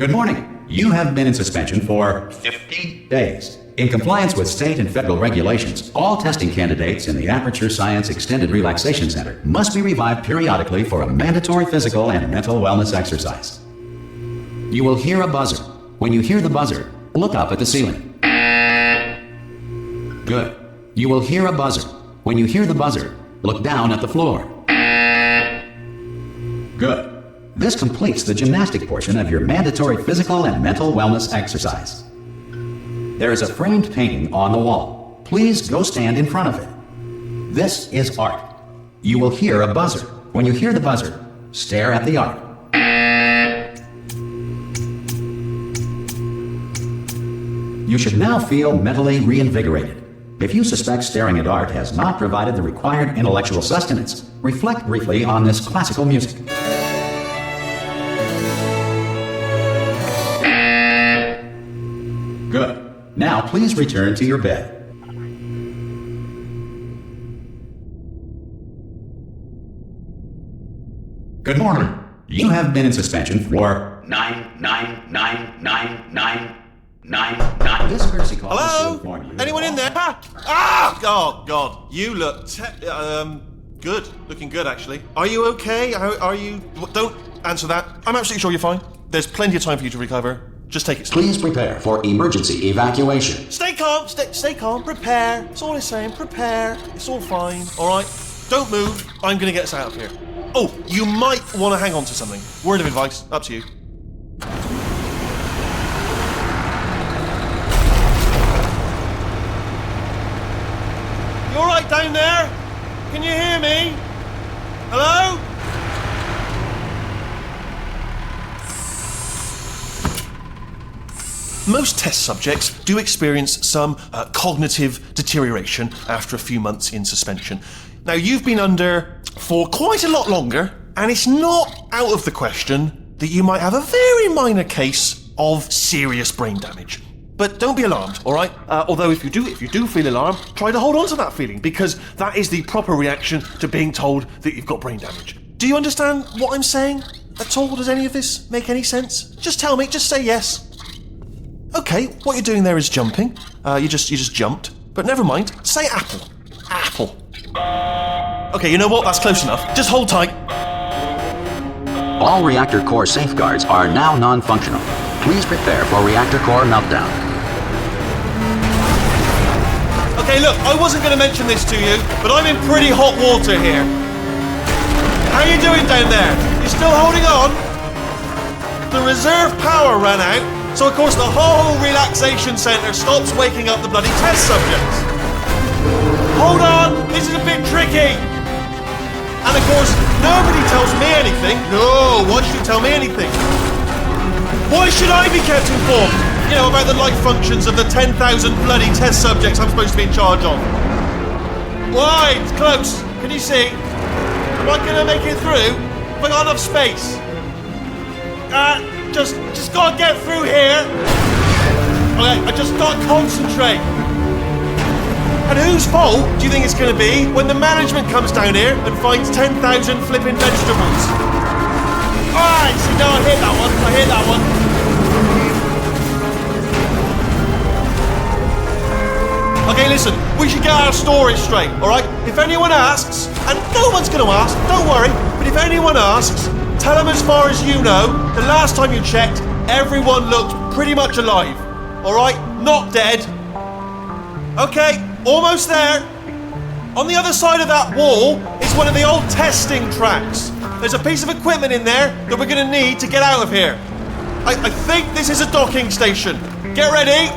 Good morning. You have been in suspension for 50 days. In compliance with state and federal regulations, all testing candidates in the Aperture Science Extended Relaxation Center must be revived periodically for a mandatory physical and mental wellness exercise. You will hear a buzzer. When you hear the buzzer, look up at the ceiling. Good. You will hear a buzzer. When you hear the buzzer, look down at the floor. Good. This completes the gymnastic portion of your mandatory physical and mental wellness exercise. There is a framed painting on the wall. Please go stand in front of it. This is art. You will hear a buzzer. When you hear the buzzer, stare at the art. You should now feel mentally reinvigorated. If you suspect staring at art has not provided the required intellectual sustenance, reflect briefly on this classical music. Good. Now please return to your bed. Good morning. You have been in suspension for 9999999. This courtesy call is to inform you. Anyone in there? Ah! Oh God, you look good. Looking good, actually. Are you okay? Are you? Don't answer that. I'm absolutely sure you're fine. There's plenty of time for you to recover. Just take it slow. Please prepare for emergency evacuation. Stay calm. Stay calm. Prepare. That's all it's saying. Prepare. It's all fine. All right. Don't move. I'm gonna get us out of here. Oh, you might want to hang on to something. Word of advice. Up to you. You all right down there? Can you hear me? Hello? Most test subjects do experience some cognitive deterioration after a few months in suspension. Now, you've been under for quite a lot longer, and it's not out of the question that you might have a very minor case of serious brain damage. But don't be alarmed, all right? Although if you do feel alarmed, try to hold on to that feeling, because that is the proper reaction to being told that you've got brain damage. Do you understand what I'm saying at all? Does any of this make any sense? Just tell me, just say yes. Okay, what you're doing there is jumping. You just jumped. But never mind, say apple. Apple. Okay, you know what? That's close enough. Just hold tight. All reactor core safeguards are now non-functional. Please prepare for reactor core meltdown. Okay, look, I wasn't going to mention this to you, but I'm in pretty hot water here. How you doing down there? You still holding on? The reserve power ran out, so of course the whole relaxation centre stops waking up the bloody test subjects. Hold on, this is a bit tricky. And of course, nobody tells me anything. No, why should you tell me anything? Why should I be kept informed? You know, about the life functions of the 10,000 bloody test subjects I'm supposed to be in charge of. Why? It's close. Can you see? Am I gonna make it through? Have I got enough space? Just gotta get through here. Okay, I just gotta concentrate. And whose fault do you think it's gonna be when the management comes down here and finds 10,000 flipping vegetables? Alright, see, no, I hit that one. Okay, listen, we should get our stories straight, alright? If anyone asks, and no one's gonna ask, don't worry, but if anyone asks, tell them as far as you know, the last time you checked, everyone looked pretty much alive. Alright? Not dead. Okay, almost there. On the other side of that wall is one of the old testing tracks. There's a piece of equipment in there that we're gonna need to get out of here. I think this is a docking station. Get ready.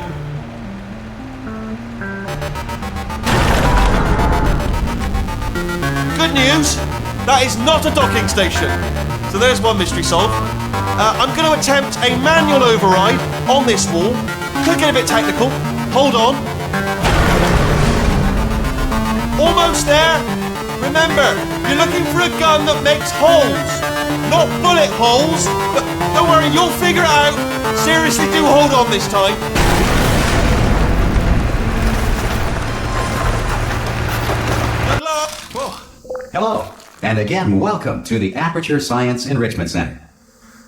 Good news, that is not a docking station. So there's one mystery solved. I'm going to attempt a manual override on this wall. Could get a bit technical. Hold on. Almost there. Remember, you're looking for a gun that makes holes. Not bullet holes, but don't worry, you'll figure it out. Seriously, do hold on this time. Good luck. Whoa. Hello, and again, welcome to the Aperture Science Enrichment Center.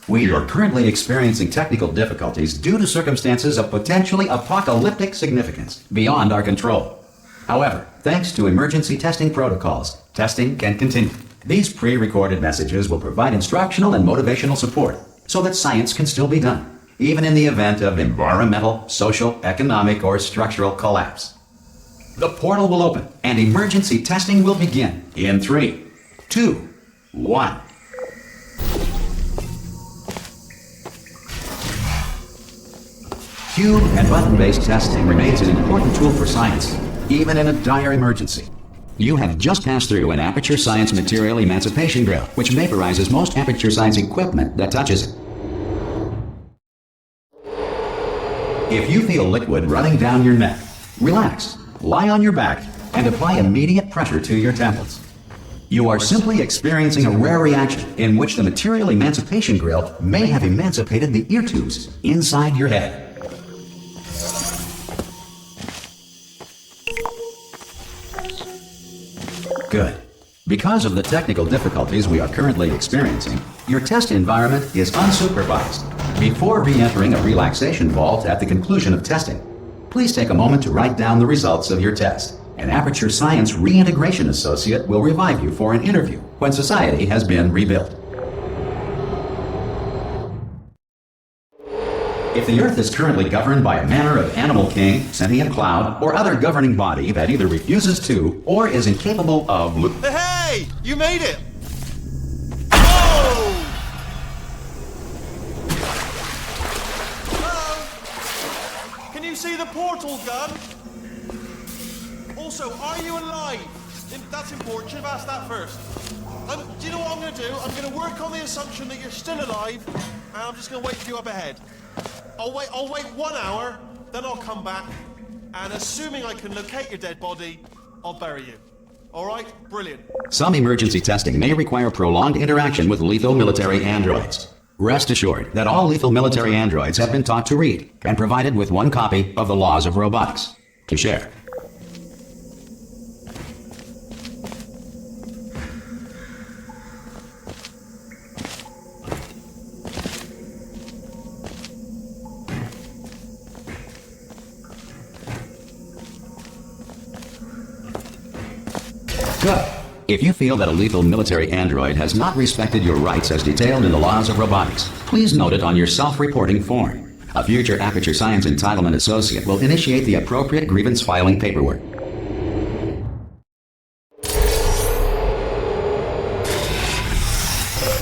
We are currently experiencing technical difficulties due to circumstances of potentially apocalyptic significance beyond our control. However, thanks to emergency testing protocols, testing can continue. These pre-recorded messages will provide instructional and motivational support so that science can still be done, even in the event of environmental, social, economic, or structural collapse. The portal will open and emergency testing will begin in 3, 2, 1. Cube and button-based testing remains an important tool for science, even in a dire emergency. You have just passed through an Aperture Science Material Emancipation Grill, which vaporizes most Aperture Science equipment that touches it. If you feel liquid running down your neck, relax, lie on your back, and apply immediate pressure to your temples. You are simply experiencing a rare reaction in which the Material Emancipation Grill may have emancipated the ear tubes inside your head. Good. Because of the technical difficulties we are currently experiencing, your test environment is unsupervised. Before re-entering a relaxation vault at the conclusion of testing, please take a moment to write down the results of your test. An Aperture Science Reintegration Associate will revive you for an interview when society has been rebuilt. If the Earth is currently governed by a manner of animal king, sentient cloud, or other governing body that either refuses to or is incapable of... Hey! You made it! Oh! Hello? Can you see the portal gun? Also, are you alive? That's important. Should have asked that first. Do you know what I'm going to do? I'm going to work on the assumption that you're still alive, and I'm just going to wait for you up ahead. I'll wait 1 hour, then I'll come back, and assuming I can locate your dead body, I'll bury you. All right? Brilliant. Some emergency testing may require prolonged interaction with lethal military androids. Rest assured that all lethal military androids have been taught to read and provided with 1 copy of the Laws of Robotics to share. Good. If you feel that a lethal military android has not respected your rights as detailed in the Laws of Robotics, please note it on your self-reporting form. A future Aperture Science Entitlement Associate will initiate the appropriate grievance filing paperwork.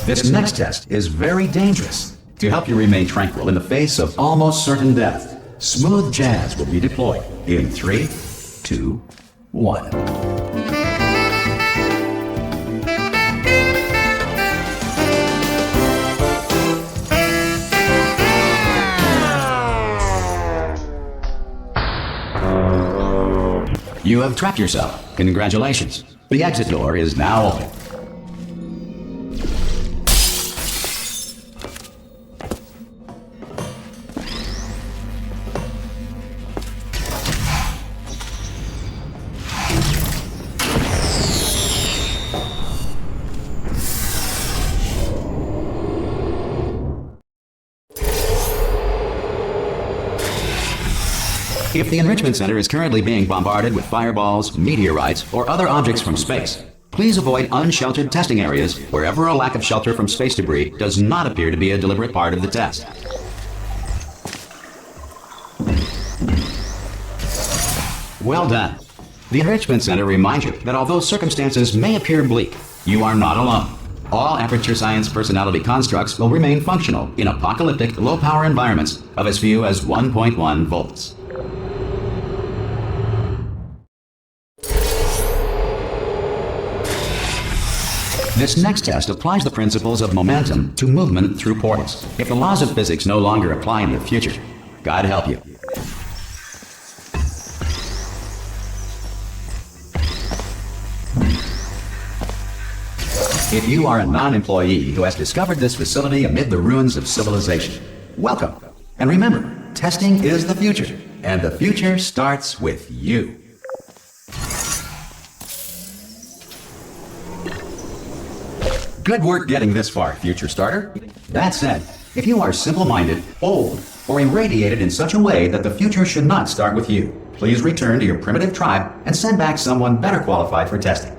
This next test is very dangerous. To help you remain tranquil in the face of almost certain death, smooth jazz will be deployed in 3, 2, 1. You have trapped yourself. Congratulations. The exit door is now open. If the Enrichment Center is currently being bombarded with fireballs, meteorites, or other objects from space, please avoid unsheltered testing areas wherever a lack of shelter from space debris does not appear to be a deliberate part of the test. Well done. The Enrichment Center reminds you that although circumstances may appear bleak, you are not alone. All Aperture Science personality constructs will remain functional in apocalyptic, low-power environments of as few as 1.1 volts. This next test applies the principles of momentum to movement through portals. If the laws of physics no longer apply in the future, God help you. If you are a non-employee who has discovered this facility amid the ruins of civilization, welcome. And remember, testing is the future, and the future starts with you. Good work getting this far, future starter. That said, If you are simple-minded, bold, or irradiated in such a way that the future should not start with you, please return to your primitive tribe and send back someone better qualified for testing.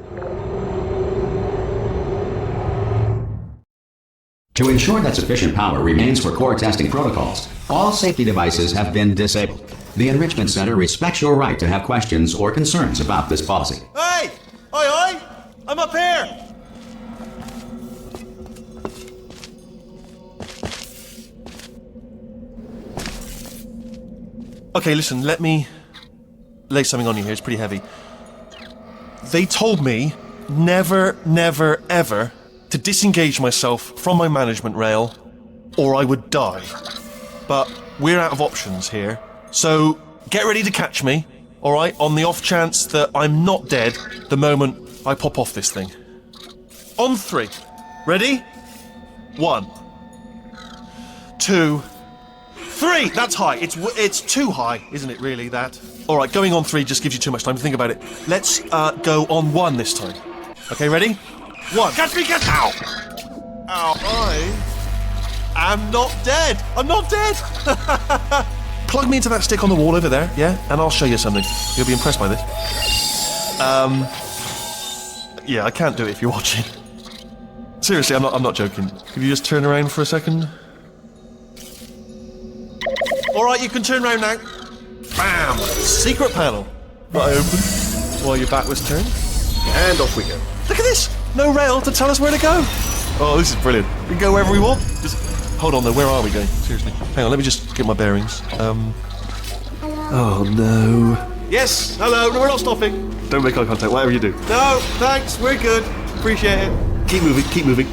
To ensure that sufficient power remains for core testing protocols, all safety devices have been disabled. The Enrichment Center respects your right to have questions or concerns about this policy. Hey! Oi, oi! I'm up here! Okay, listen, let me lay something on you here. It's pretty heavy. They told me never, never, ever to disengage myself from my management rail or I would die. But we're out of options here. So get ready to catch me, alright, on the off chance that I'm not dead the moment I pop off this thing. On 3. Ready? 1, 2, 3! That's high. It's too high, isn't it, really, that? Alright, going on 3 just gives you too much time to think about it. Let's go on 1 this time. Okay, ready? 1. Catch me, catch! Ow! Ow, I am not dead! I'm not dead! Plug me into that stick on the wall over there, yeah? And I'll show you something. You'll be impressed by this. Yeah, I can't do it if you're watching. Seriously, I'm not joking. Could you just turn around for a second? Alright, you can turn around now. Bam! Secret panel. That open while your back was turned. And off we go. Look at this! No rail to tell us where to go. Oh, this is brilliant. We can go wherever we want. Just hold on though, where are we going? Seriously. Hang on, let me just get my bearings. Oh no. Yes, hello, no, we're not stopping. Don't make eye contact, whatever you do. No, thanks, we're good. Appreciate it. Keep moving, keep moving.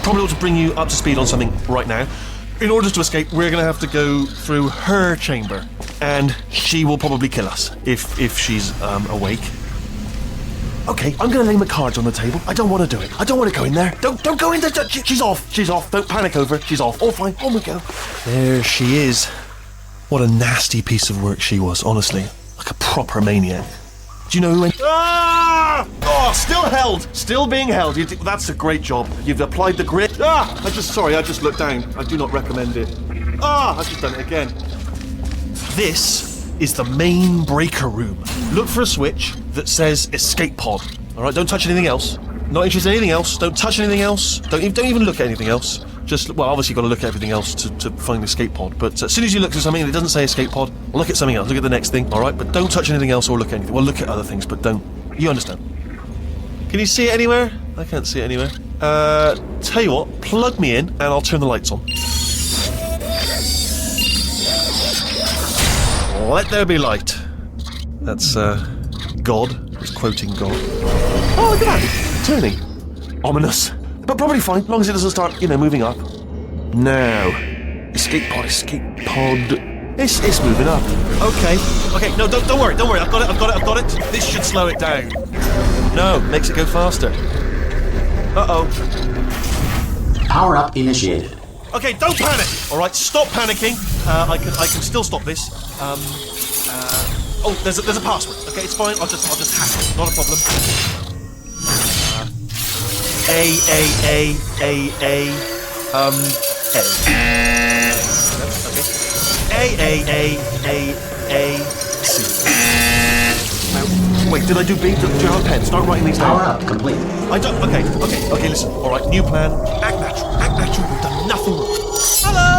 Probably ought to bring you up to speed on something right now. In order to escape, we're going to have to go through her chamber, and she will probably kill us if she's awake. Okay, I'm going to lay my cards on the table. I don't want to do it. I don't want to go in there. Don't go in there. She's off. She's off. Don't panic over her. She's off. All fine. On we go. There she is. What a nasty piece of work she was, honestly. Like a proper maniac. Do you know who went? Ah! Oh, still held. Still being held. That's a great job. You've applied the grit. Ah! I just looked down. I do not recommend it. Ah! I've just done it again. This is the main breaker room. Look for a switch that says escape pod. All right, don't touch anything else. Not interested in anything else. Don't touch anything else. Don't even look at anything else. Just, well, obviously you've got to look at everything else to find the escape pod. But as soon as you look at something and it doesn't say escape pod, look at something else. Look at the next thing, all right? But don't touch anything else or look at anything. Well, look at other things, but don't. You understand? Can you see it anywhere? I can't see it anywhere. Tell you what, plug me in and I'll turn the lights on. Let there be light. That's, God. It's quoting God. Oh, look at that. Turning. Ominous. But probably fine, as long as it doesn't start, moving up. Now. Escape pod. It's moving up. Okay, no, don't worry. I've got it. This should slow it down. No, makes it go faster. Uh-oh. Power up initiated. Okay, don't panic! Alright, stop panicking. I can still stop this. Oh, there's a password. Okay, it's fine. I'll just hack it. Not a problem. A. Okay. C. Wait, did I do B? Do you have a pen? Start writing these down. Power up complete. I don't. Okay, listen. Alright, new plan. Act natural. We've done nothing wrong. Hello!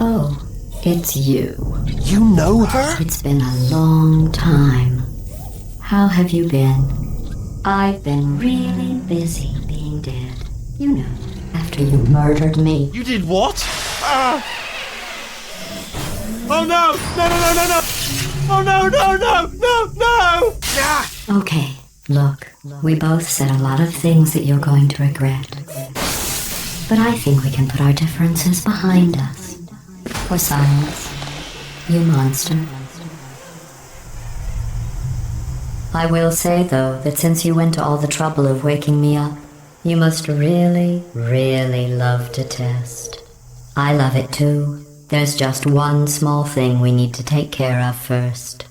Oh, it's you. You know her? It's been a long time. How have you been? I've been really busy being dead. You know, after you murdered me. You did what? Oh no! No! Oh no! Ah! Okay, look, we both said a lot of things that you're going to regret. But I think we can put our differences behind us. For silence, you monster. I will say, though, that since you went to all the trouble of waking me up, you must really, really love to test. I love it too. There's just one small thing we need to take care of first.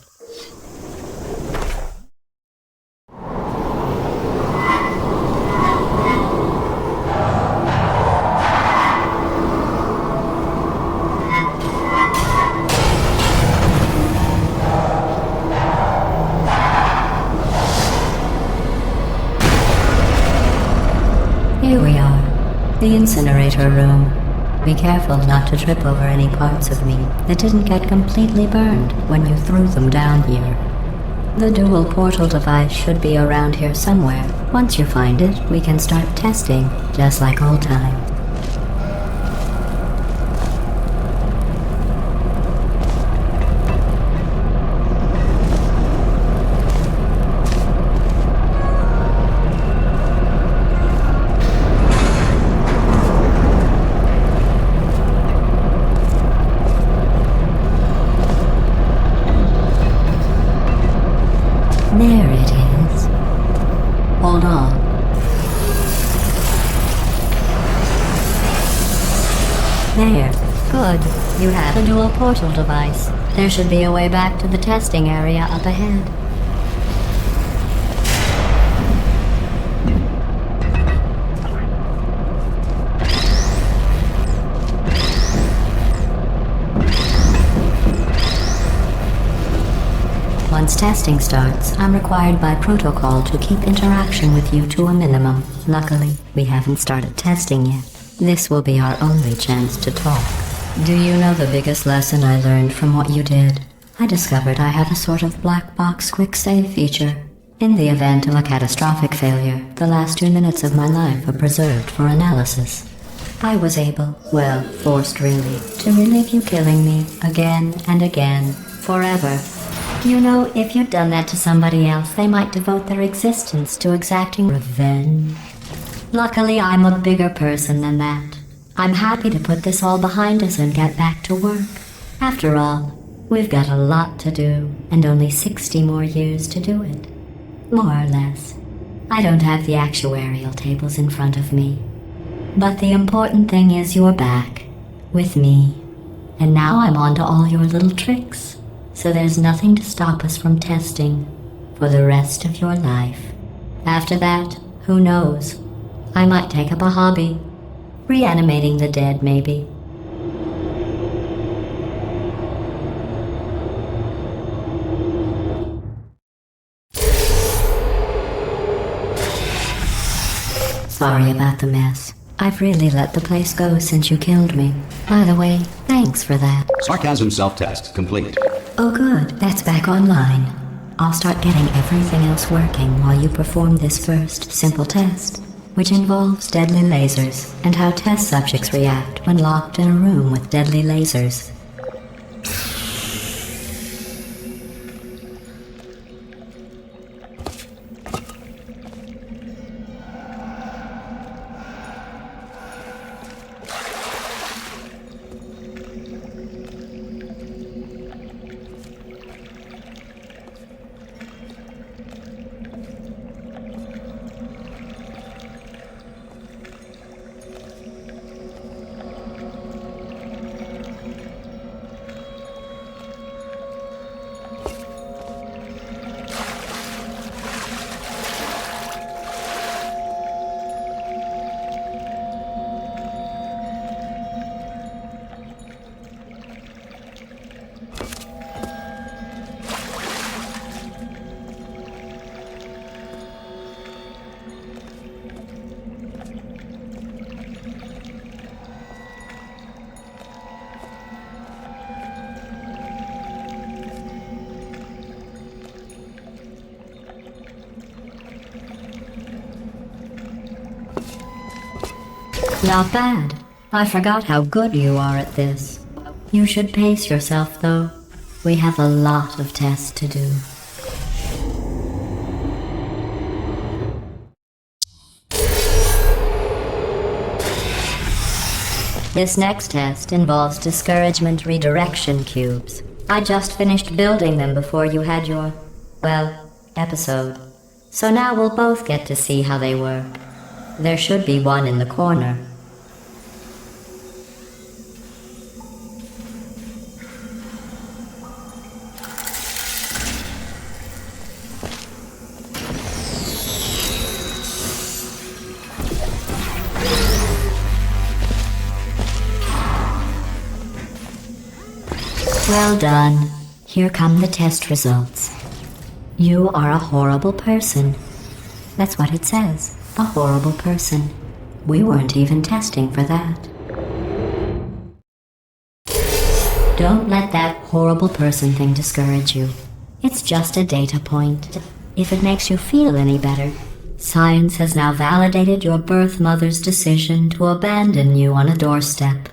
the incinerator room. Be careful not to trip over any parts of me that didn't get completely burned when you threw them down here. The dual portal device should be around here somewhere. Once you find it, we can start testing, just like old times. There it is. Hold on. There. Good. You have a dual portal device. There should be a way back to the testing area up ahead. Once testing starts, I'm required by protocol to keep interaction with you to a minimum. Luckily, we haven't started testing yet. This will be our only chance to talk. Do you know the biggest lesson I learned from what you did? I discovered I had a sort of black box quick save feature. In the event of a catastrophic failure, the last 2 minutes of my life are preserved for analysis. I was able, well, forced really, to relive you killing me again and again, forever. You know, if you'd done that to somebody else, they might devote their existence to exacting revenge. Luckily, I'm a bigger person than that. I'm happy to put this all behind us and get back to work. After all, we've got a lot to do, and only 60 more years to do it. More or less. I don't have the actuarial tables in front of me. But the important thing is you're back, with me. And now I'm on to all your little tricks. So there's nothing to stop us from testing for the rest of your life. After that, who knows? I might take up a hobby. Reanimating the dead, maybe. Sorry about the mess. I've really let the place go since you killed me. By the way, thanks for that. Sarcasm self-test complete. Oh good, that's back online. I'll start getting everything else working while you perform this first, simple test, which involves deadly lasers and how test subjects react when locked in a room with deadly lasers. Not bad. I forgot how good you are at this. You should pace yourself, though. We have a lot of tests to do. This next test involves discouragement redirection cubes. I just finished building them before you had your, well, episode. So now we'll both get to see how they work. There should be one in the corner. Well done. Here come the test results. You are a horrible person. That's what it says. A horrible person. We weren't even testing for that. Don't let that horrible person thing discourage you. It's just a data point. If it makes you feel any better, science has now validated your birth mother's decision to abandon you on a doorstep.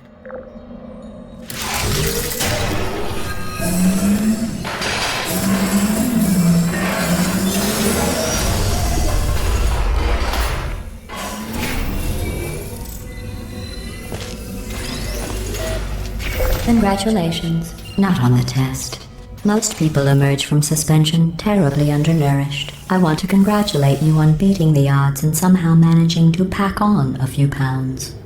Congratulations. Not on the test. Most people emerge from suspension terribly undernourished. I want to congratulate you on beating the odds and somehow managing to pack on a few pounds.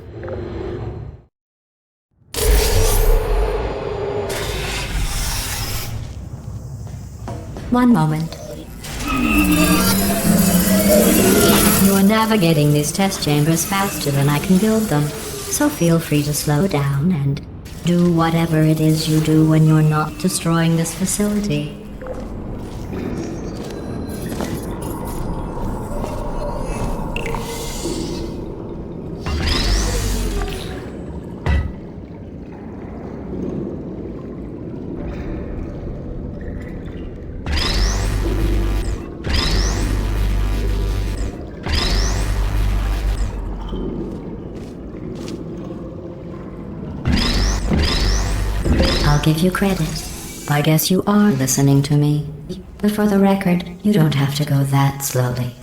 One moment. You are navigating these test chambers faster than I can build them, so feel free to slow down and do whatever it is you do when you're not destroying this facility. I'll give you credit. I guess you are listening to me. But for the record, you don't have to go that slowly.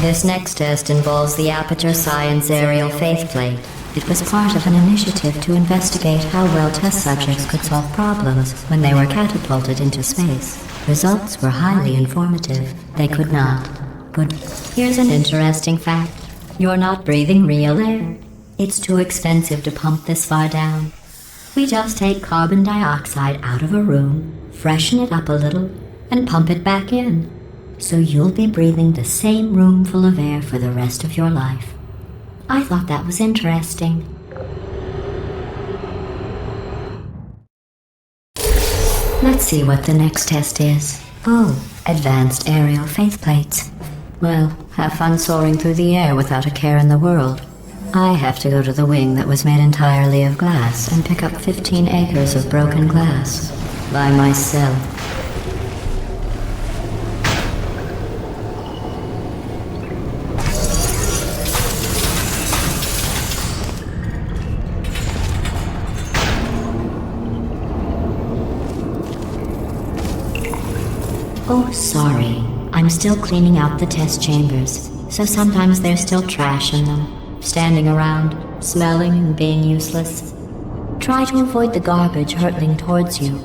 This next test involves the Aperture Science Aerial Faceplate. It was part of an initiative to investigate how well test subjects could solve problems when they were catapulted into space. Results were highly informative. They could not. Good. Here's an interesting fact. You're not breathing real air. It's too expensive to pump this far down. We just take carbon dioxide out of a room, freshen it up a little, and pump it back in. So you'll be breathing the same room full of air for the rest of your life. I thought that was interesting. Let's see what the next test is. Oh, advanced aerial faceplates. Well, have fun soaring through the air without a care in the world. I have to go to the wing that was made entirely of glass and pick up 15 acres of broken glass by myself. Oh, sorry. I'm still cleaning out the test chambers, so sometimes there's still trash in them, standing around, smelling and being useless. Try to avoid the garbage hurtling towards you.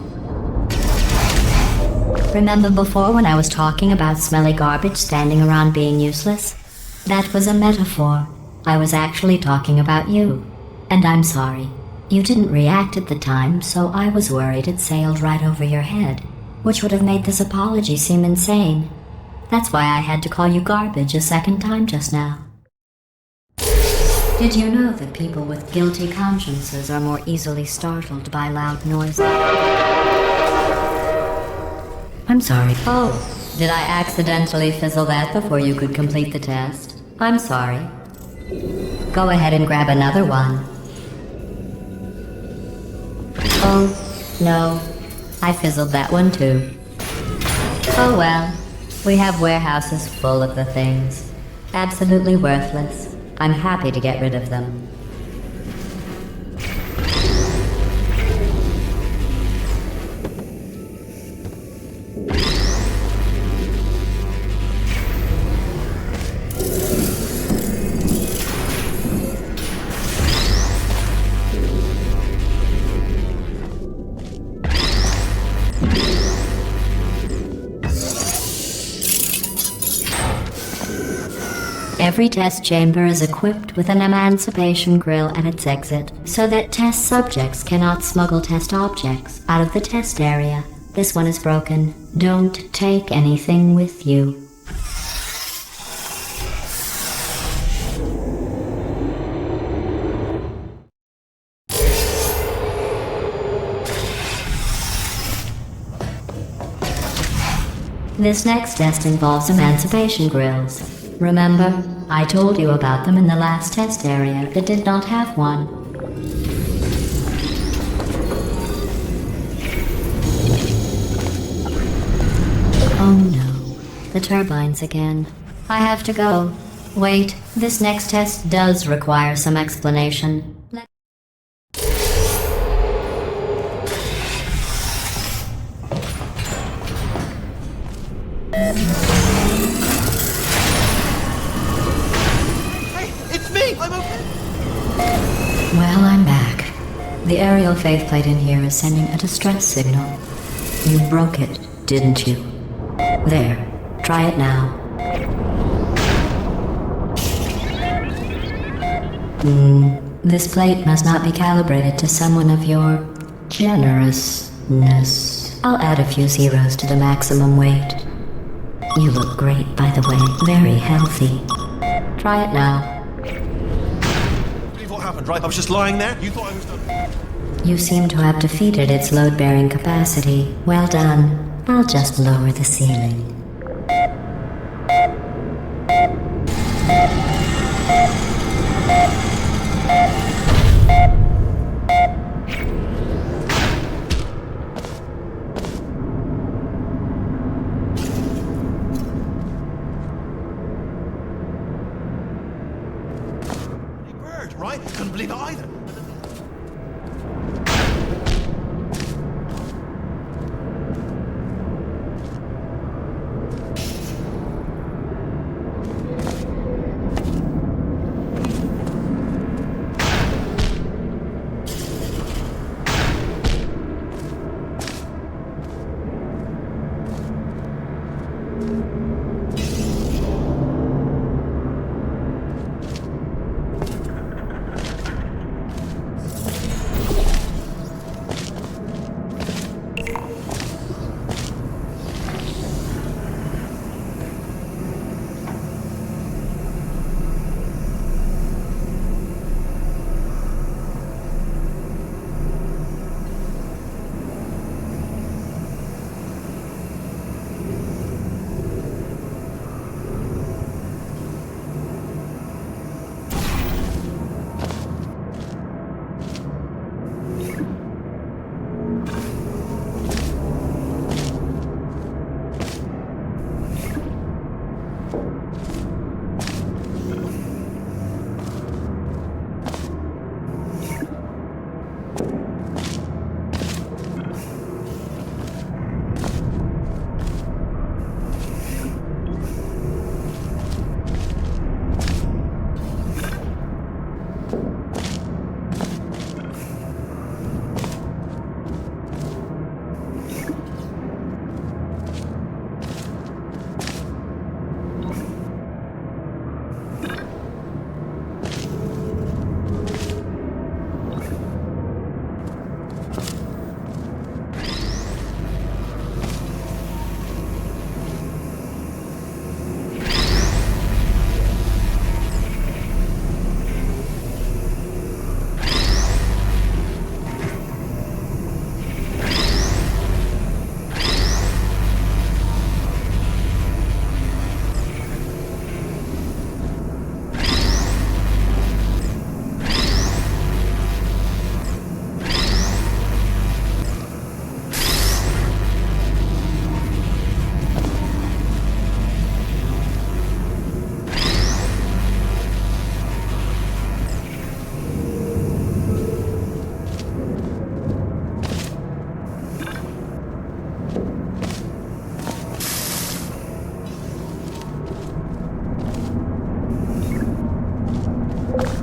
Remember before when I was talking about smelly garbage standing around being useless? That was a metaphor. I was actually talking about you. And I'm sorry. You didn't react at the time, so I was worried it sailed right over your head, which would have made this apology seem insane. That's why I had to call you garbage a second time just now. Did you know that people with guilty consciences are more easily startled by loud noises? I'm sorry. Oh, did I accidentally fizzle that before you could complete the test? I'm sorry. Go ahead and grab another one. Oh, no. I fizzled that one too. Oh well, we have warehouses full of the things. Absolutely worthless. I'm happy to get rid of them. Every test chamber is equipped with an emancipation grill at its exit, so that test subjects cannot smuggle test objects out of the test area. This one is broken. Don't take anything with you. This next test involves emancipation grills. Remember, I told you about them in the last test area that did not have one. Oh no, the turbines again. I have to go. Wait, this next test does require some explanation. Hey, it's me! I'm okay! Well, I'm back. The aerial faceplate in here is sending a distress signal. You broke it, didn't you? There, try it now. This plate must not be calibrated to someone of your generousness. I'll add a few zeros to the maximum weight. You look great, by the way. Very healthy. Try it now. Believe what happened, right? I was just lying there. You thought I was done. You seem to have defeated its load-bearing capacity. Well done. I'll just lower the ceiling. Bird, right? Couldn't believe it either.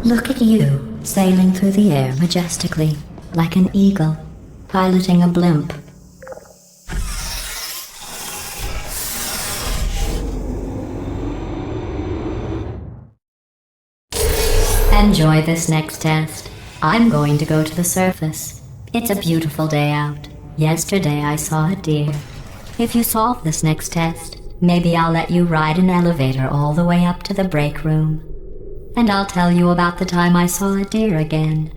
Look at you, sailing through the air majestically, like an eagle, piloting a blimp. Enjoy this next test. I'm going to go to the surface. It's a beautiful day out. Yesterday I saw a deer. If you solve this next test, maybe I'll let you ride an elevator all the way up to the break room. And I'll tell you about the time I saw a deer again.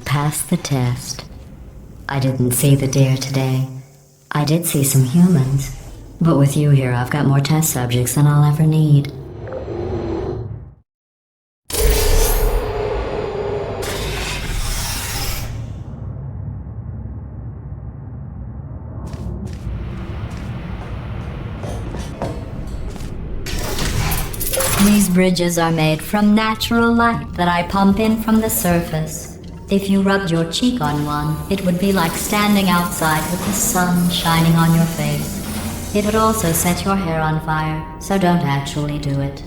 pass the test. I didn't see the deer today. I did see some humans. But with you here, I've got more test subjects than I'll ever need. These bridges are made from natural light that I pump in from the surface. If you rubbed your cheek on one, it would be like standing outside with the sun shining on your face. It would also set your hair on fire, so don't actually do it.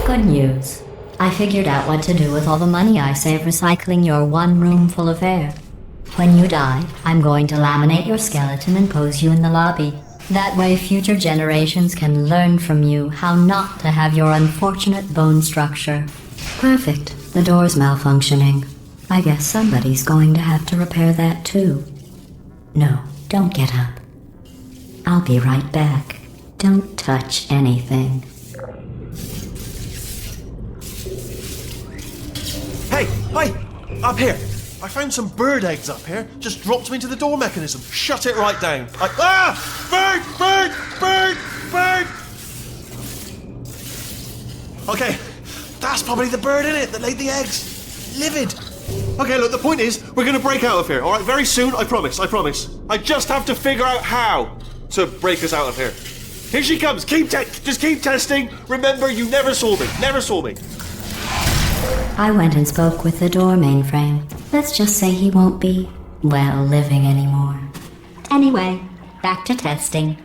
Good news. I figured out what to do with all the money I save recycling your one room full of air. When you die, I'm going to laminate your skeleton and pose you in the lobby. That way future generations can learn from you how not to have your unfortunate bone structure. Perfect. The door's malfunctioning. I guess somebody's going to have to repair that too. No, don't get up. I'll be right back. Don't touch anything. Hey, up here. I found some bird eggs up here. Just dropped them into the door mechanism. Shut it right down. Bird! Okay, that's probably the bird in it that laid the eggs. Livid. Okay, look, the point is, we're going to break out of here, all right? Very soon, I promise. I just have to figure out how to break us out of here. Here she comes. Just keep testing. Remember, you never saw me. I went and spoke with the door mainframe. Let's just say he won't be, well, living anymore. Anyway, back to testing.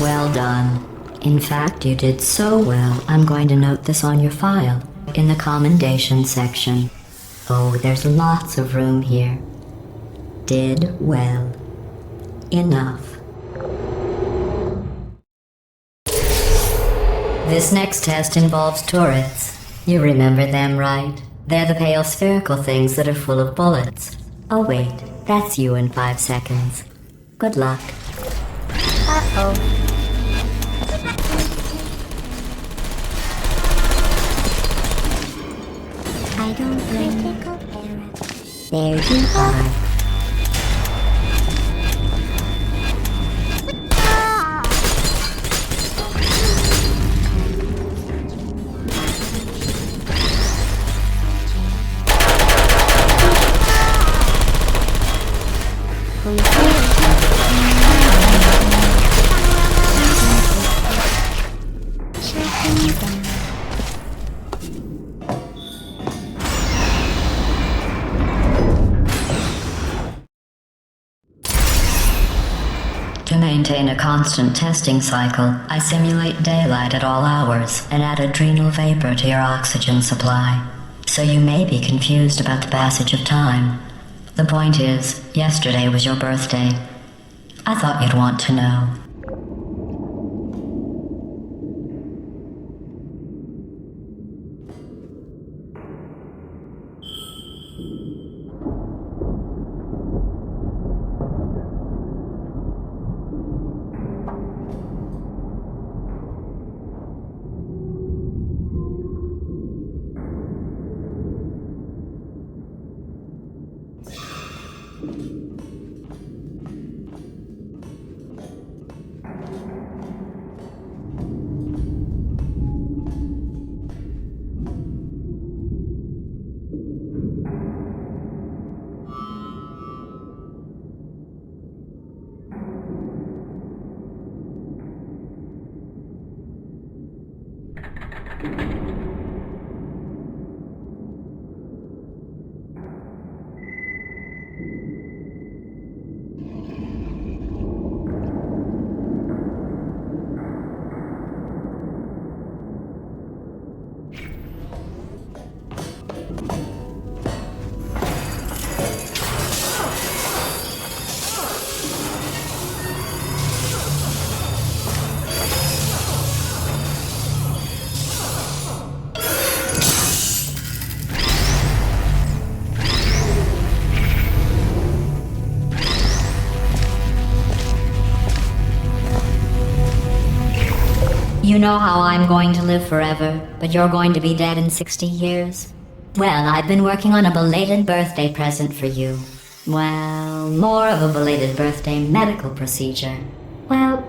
Well done. In fact, you did so well, I'm going to note this on your file, in the commendation section. Oh, there's lots of room here. Did well. Enough. This next test involves turrets. You remember them, right? They're the pale spherical things that are full of bullets. Oh wait, that's you in 5 seconds. Good luck. Uh-oh. I don't critical error. There you are. To maintain a constant testing cycle, I simulate daylight at all hours and add adrenal vapor to your oxygen supply. So you may be confused about the passage of time. The point is, yesterday was your birthday. I thought you'd want to know. know how I'm going to live forever, but you're going to be dead in 60 years? Well, I've been working on a belated birthday present for you. Well, more of a belated birthday medical procedure. Well,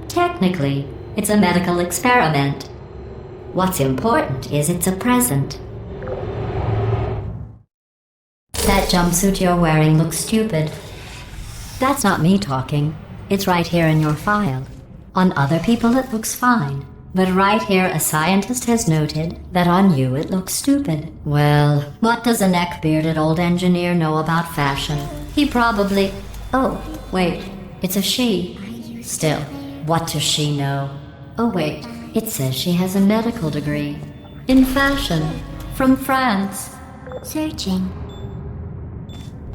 technically, it's a medical experiment. What's important is it's a present. That jumpsuit you're wearing looks stupid. That's not me talking. It's right here in your file. On other people it looks fine. But right here a scientist has noted that on you it looks stupid. Well, what does a neck-bearded old engineer know about fashion? He probably... Oh, wait, it's a she. Still, what does she know? Oh wait, it says she has a medical degree. In fashion. From France. Searching.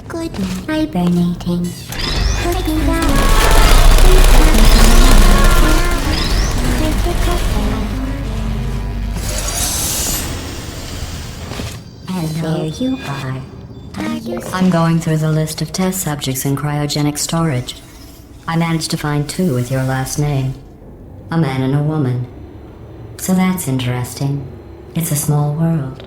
Good night. Hibernating. Looking down. And there you are. I'm going through the list of test subjects in cryogenic storage. I managed to find 2 with your last name. A man and a woman. So that's interesting. It's a small world.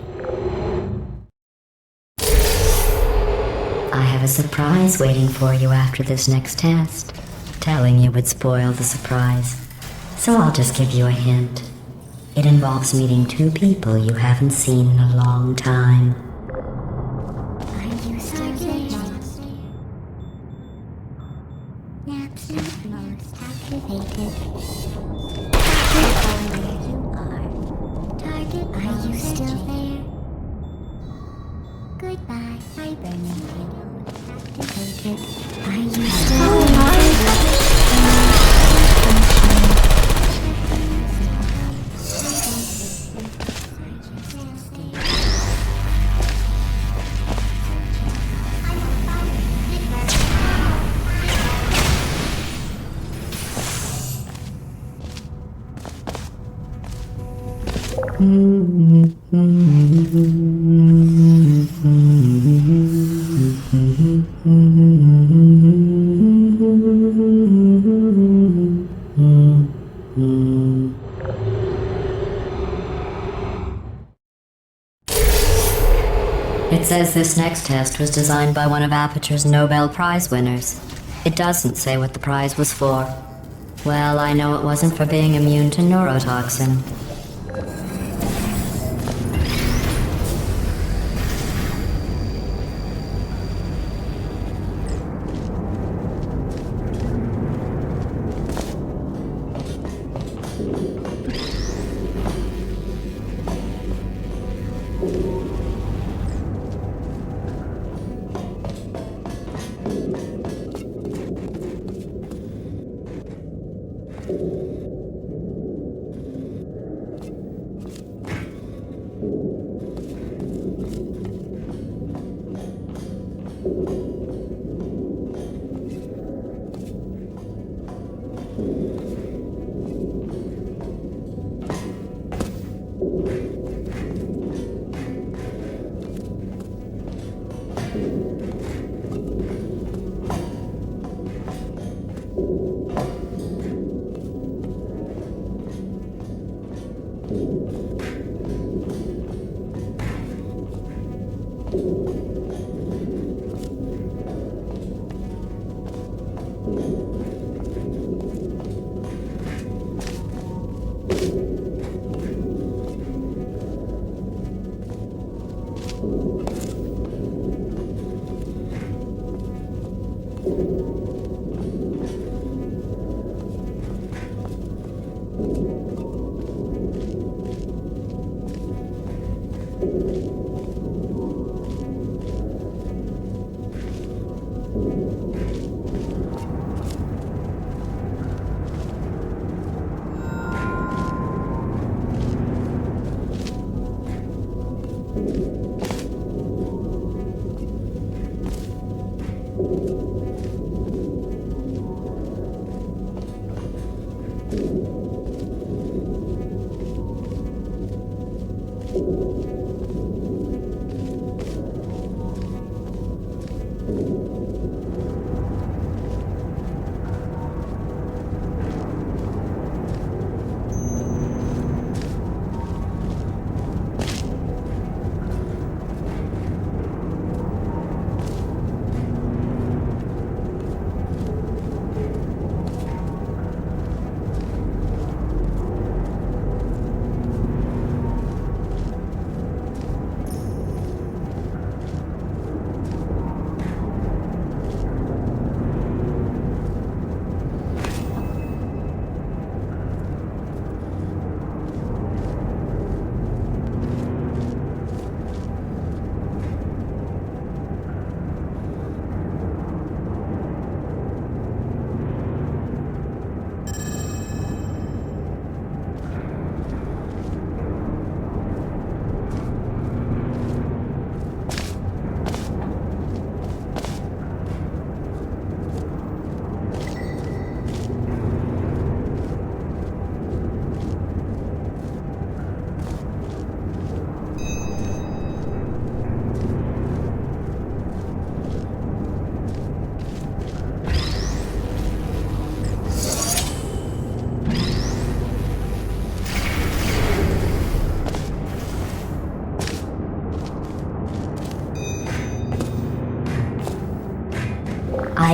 I have a surprise waiting for you after this next test. Telling you would spoil the surprise. So I'll just give you a hint. It involves meeting 2 people you haven't seen in a long time. Are you still there? Absolute most activated. Where you are. Target, are you still there? Goodbye, hibernating. Activated. Are you still there? It says this next test was designed by one of Aperture's Nobel Prize winners. It doesn't say what the prize was for. Well, I know it wasn't for being immune to neurotoxin.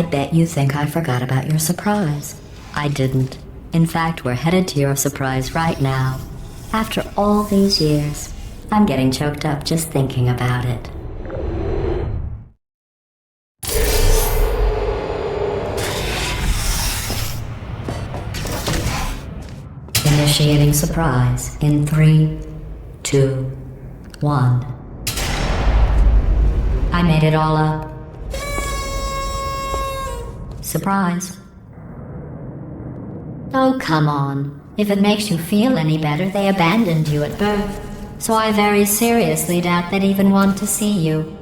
I bet you think I forgot about your surprise. I didn't. In fact, we're headed to your surprise right now. After all these years, I'm getting choked up just thinking about it. Initiating surprise in 3, 2, 1. I made it all up. Surprise. Oh, come on. If it makes you feel any better, they abandoned you at birth. So I very seriously doubt they'd even want to see you.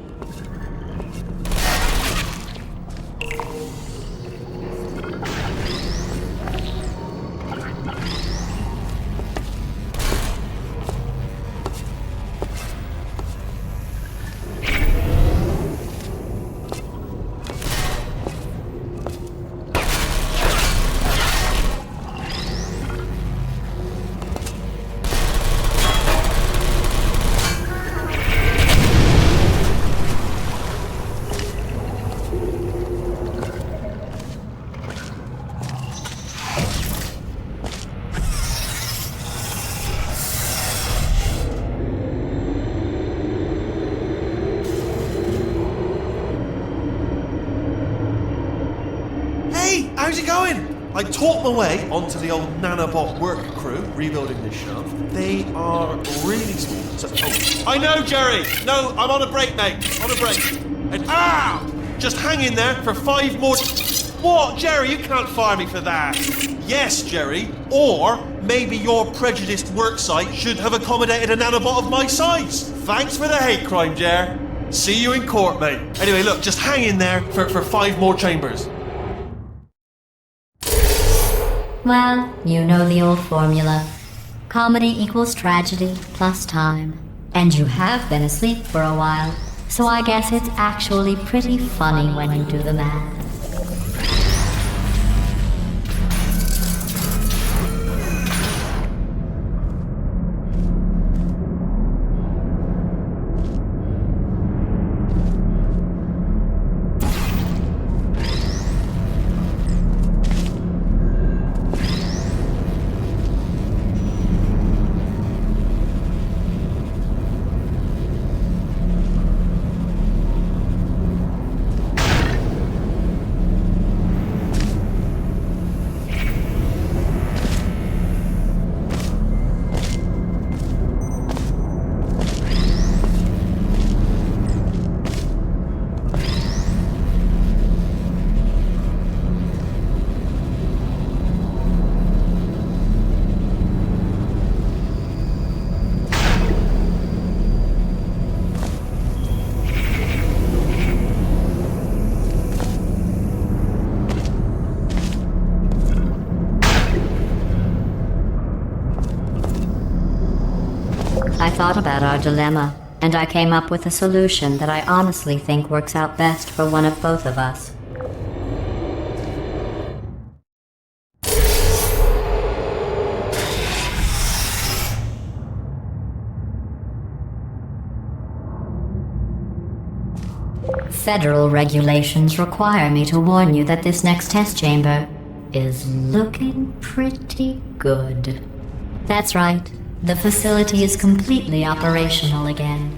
How's it going? I taught my way onto the old nanobot work crew rebuilding this shaft. They are really small. So, I know, Jerry! No, I'm on a break, mate. On a break. And just hang in there for 5 more... What? Jerry, you can't fire me for that. Yes, Jerry. Or maybe your prejudiced worksite should have accommodated a nanobot of my size. Thanks for the hate crime, Jer. See you in court, mate. Anyway, look, just hang in there for 5 more chambers. Well, you know the old formula. Comedy equals tragedy plus time. And you have been asleep for a while, so I guess it's actually pretty funny when you do the math. I thought about our dilemma, and I came up with a solution that I honestly think works out best for one of both of us. Federal regulations require me to warn you that this next test chamber is looking pretty good. That's right. The facility is completely operational again.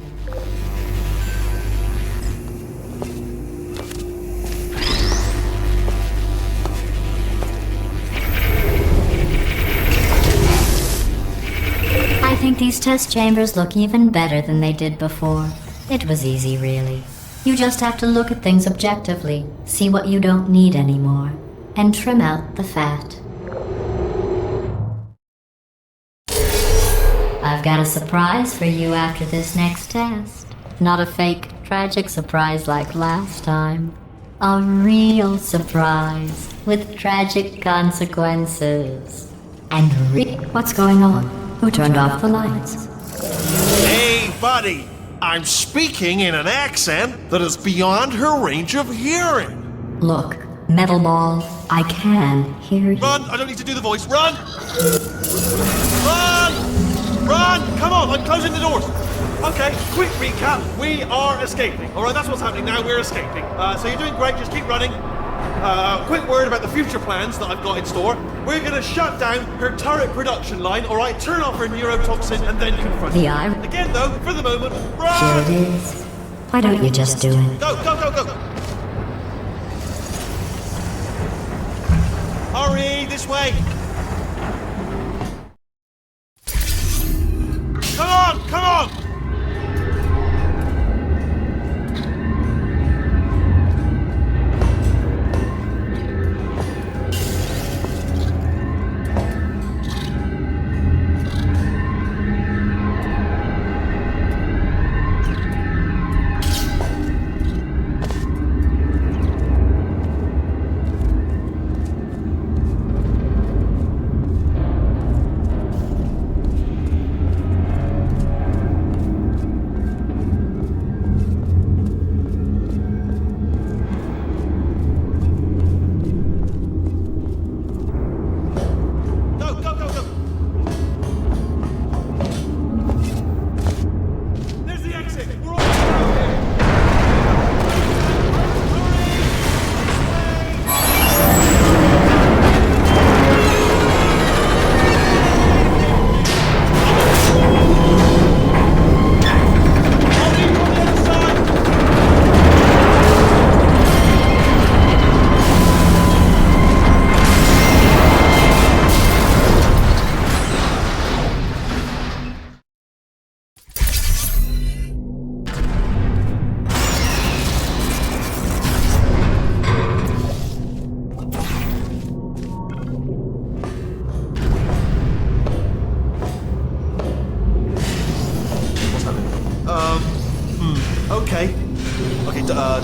I think these test chambers look even better than they did before. It was easy, really. You just have to look at things objectively, see what you don't need anymore, and trim out the fat. I've got a surprise for you after this next test. Not a fake, tragic surprise like last time. A real surprise with tragic consequences. And what's going on? Who turned off the lights? Hey, buddy! I'm speaking in an accent that is beyond her range of hearing. Look, Metal Ball, I can hear you. Run! I don't need to do the voice. Run! Run! Run! Come on, I'm closing the doors. Okay, quick recap. We are escaping. All right, that's what's happening now. We're escaping. So you're doing great. Just keep running. quick word about the future plans that I've got in store. We're gonna shut down her turret production line, alright? Turn off her neurotoxin and then confront The her. eye. Again though, for the moment, Here run! it is. Why don't you just do it? Go, go, go, go! Hurry, this way! Come on, come on!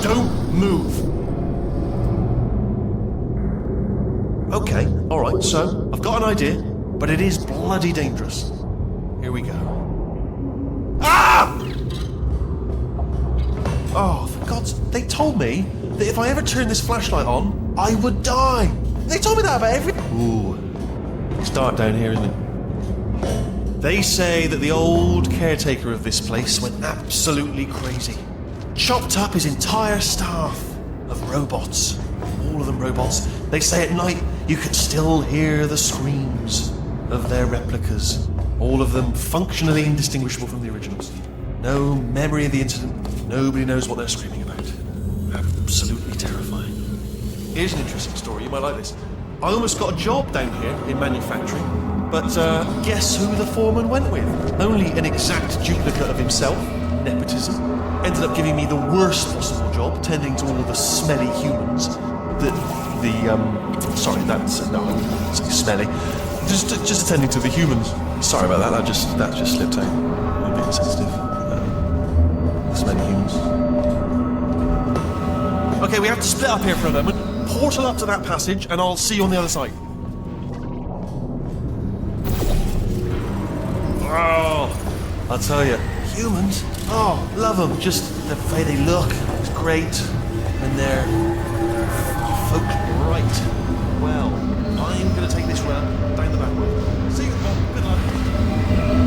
Don't move. Okay, alright, so I've got an idea, but it is bloody dangerous. Here we go. Ah! Oh, for God's sake, they told me that if I ever turned this flashlight on, I would die. They told me that about every... Ooh, it's dark down here, isn't it? They say that the old caretaker of this place went absolutely crazy. Chopped up his entire staff of robots. All of them robots. They say at night you can still hear the screams of their replicas. All of them functionally indistinguishable from the originals. No memory of the incident. Nobody knows what they're screaming about. Absolutely terrifying. Here's an interesting story. You might like this. I almost got a job down here in manufacturing, but guess who the foreman went with? Only an exact duplicate of himself. Nepotism. Ended up giving me the worst possible job, tending to all of the smelly humans. Sorry, that's no, it's smelly. Just attending to the humans. Sorry about that. That just slipped out. I'm a bit insensitive. The smelly humans. Okay, we have to split up here for a moment. Portal up to that passage, and I'll see you on the other side. Oh, I'll tell you, humans. Oh, love them. Just the way they look. It's great. And they're folk right. Well, I'm going to take this round down the back way. See you, Bob. Good luck.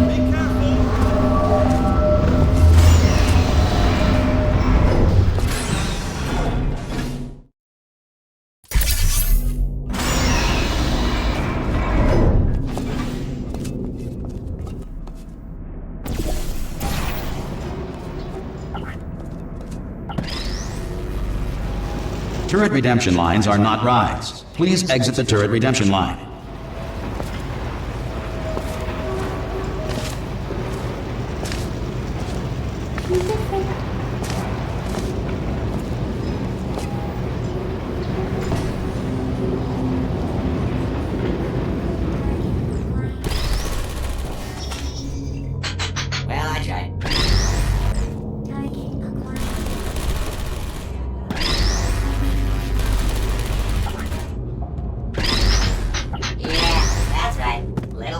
Be careful. Turret redemption lines are not rides. Please exit the turret redemption line. Well, I tried.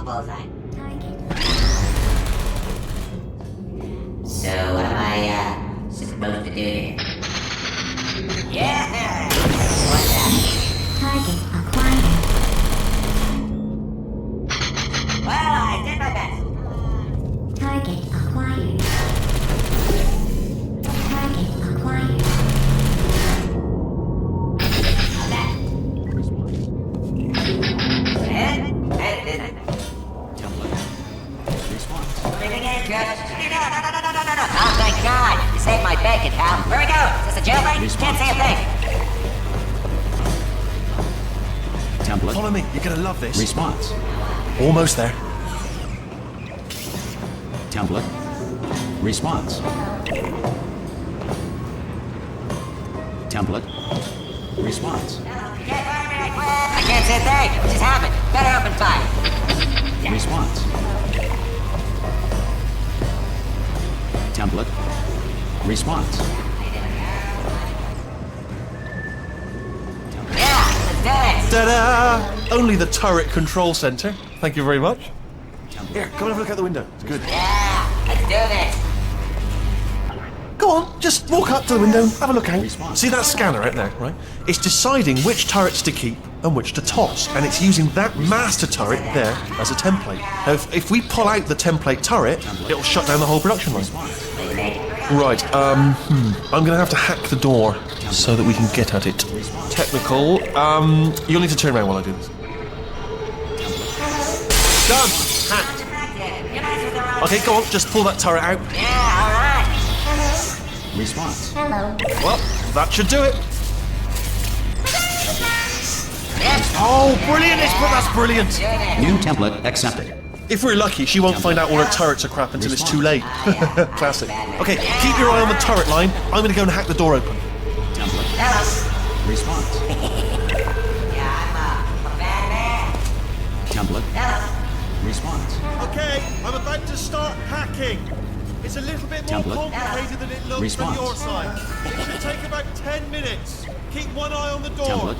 Bullseye. So what am I supposed to do here? Yeah! What's that? Target acquired. Well, I did my best. Target acquired. Target acquired. How's that? save my bacon, pal. Where we go? Is this a jailbreak? Can't say a thing. Template. Follow me. You're gonna love this. Response. Almost there. Template. Response. Template. Response. I can't say a thing. What just happened? Better open fire. Response. Template. Response. Yeah, let's do it. Ta-da! Only the turret control center. Thank you very much. Here, come and have a look out the window. It's good. Yeah, let's do this. Go on, just walk up to the window, have a look out. Response. See that scanner right there, right? It's deciding which turrets to keep and which to toss, and it's using that master turret there as a template. Now, if we pull out the template turret, it'll shut down the whole production line. Right, I'm gonna have to hack the door so that we can get at it. Technical, you'll need to turn around while I do this. Done! Hacked. Okay, go on, just pull that turret out. Yeah, alright. Response. Well, that should do it. Oh, brilliant! That's brilliant. New template accepted. If we're lucky, she won't find out all her turrets are crap until it's too late. Classic. Okay, keep your eye on the turret line. I'm gonna go and hack the door open. Template. Response. Yeah, I'm a bad man. Template. Response. Okay, I'm about to start hacking. It's a little bit more Template. complicated than it looks Response. from your side. It should take about 10 minutes. Keep one eye on the door. Template.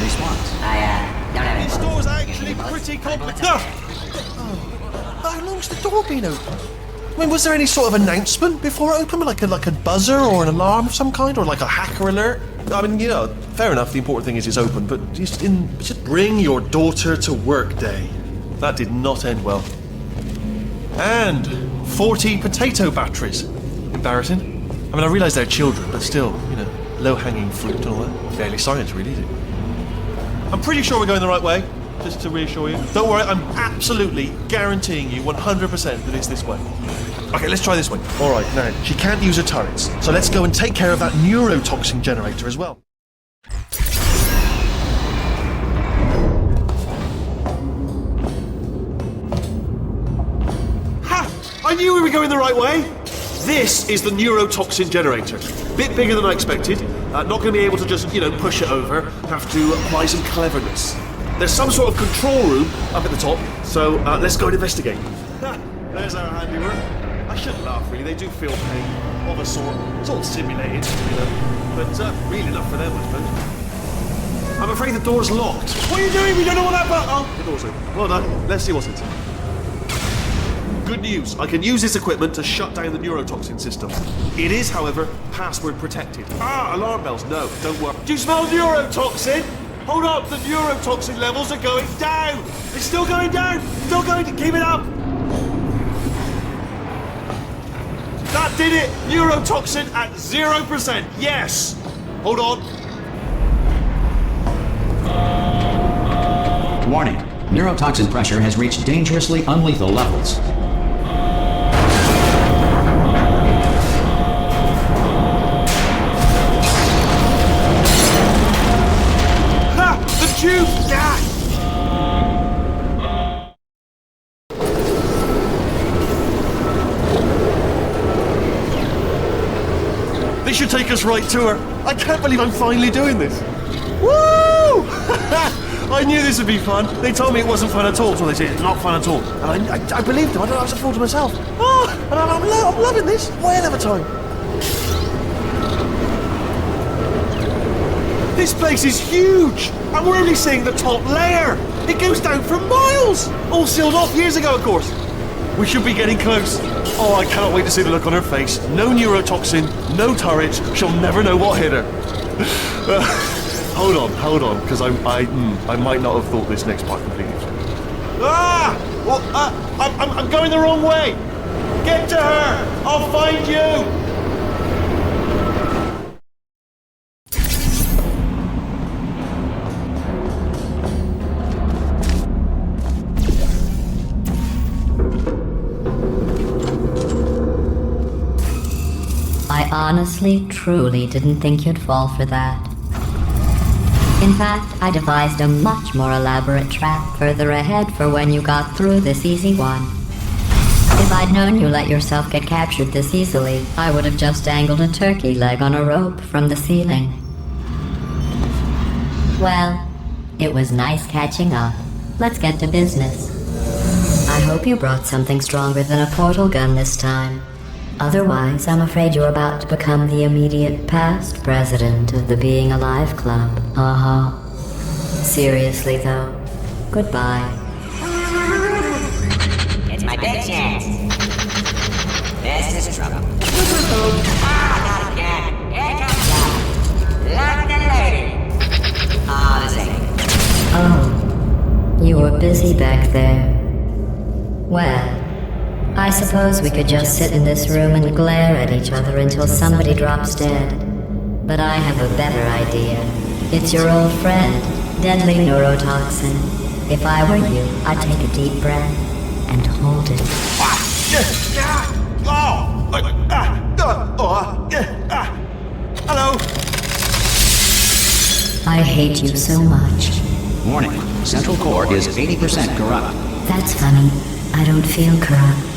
Response. I don't have This it. door's actually pretty complicated. How long's the door been open? I mean, was there any sort of announcement before it opened, like a buzzer or an alarm of some kind, or like a hacker alert? I mean, you know, fair enough. The important thing is it's open, but just bring your daughter to work day. That did not end well. And 40 potato batteries. Embarrassing. I mean, I realise they're children, but still, you know, low-hanging fruit and all that. Fairly science, really, is it? I'm pretty sure we're going the right way, just to reassure you. Don't worry, I'm absolutely guaranteeing you 100% that it's this way. Okay, let's try this way. All right, now, she can't use her turrets, so let's go and take care of that neurotoxin generator as well. Ha! I knew we were going the right way. This is the neurotoxin generator. Bit bigger than I expected. Not going to be able to just, push it over. Have to apply some cleverness. There's some sort of control room up at the top, so let's go and investigate. There's our handiwork. I shouldn't laugh, really. They do feel pain of a sort. It's all simulated, but real enough for them, I suppose. I'm afraid the door's locked. What are you doing? We don't know what that button. Oh, the door's open. Well done. Let's see what's inside. Good news, I can use this equipment to shut down the neurotoxin system. It is, however, password protected. Alarm bells, no, don't work. Do you smell neurotoxin? Hold up, the neurotoxin levels are going down! It's still going down! Still going to keep it up! That did it! Neurotoxin at 0%, yes! Hold on. Warning. Neurotoxin pressure has reached dangerously unlethal levels. Tube! Yeah. This should take us right to her. I can't believe I'm finally doing this. Woo! I knew this would be fun. They told me it wasn't fun at all, so they said it's not fun at all. And I believed them. I was a fool to myself. And I'm loving this. Whale of a time. This place is huge, and we're only seeing the top layer. It goes down for miles. All sealed off years ago, of course. We should be getting close. Oh, I cannot wait to see the look on her face. No neurotoxin, no turrets. She'll never know what hit her. Hold on, because I might not have thought this next part completely through. I'm going the wrong way. Get to her. I'll find you. I honestly, truly didn't think you'd fall for that. In fact, I devised a much more elaborate trap further ahead for when you got through this easy one. If I'd known you let yourself get captured this easily, I would have just dangled a turkey leg on a rope from the ceiling. Well, it was nice catching up. Let's get to business. I hope you brought something stronger than a portal gun this time. Otherwise, I'm afraid you're about to become the immediate past president of the Being Alive Club. Seriously, though, goodbye. It's my big chance. This is trouble. Not again. Here comes Jack. Lock the lady. The same. Oh, you were busy back there. Well, I suppose we could just sit in this room and glare at each other until somebody drops dead. But I have a better idea. It's your old friend, Deadly Neurotoxin. If I were you, I'd take a deep breath and hold it. Hello. I hate you so much. Warning, central core is 80% corrupt. That's funny. I don't feel corrupt.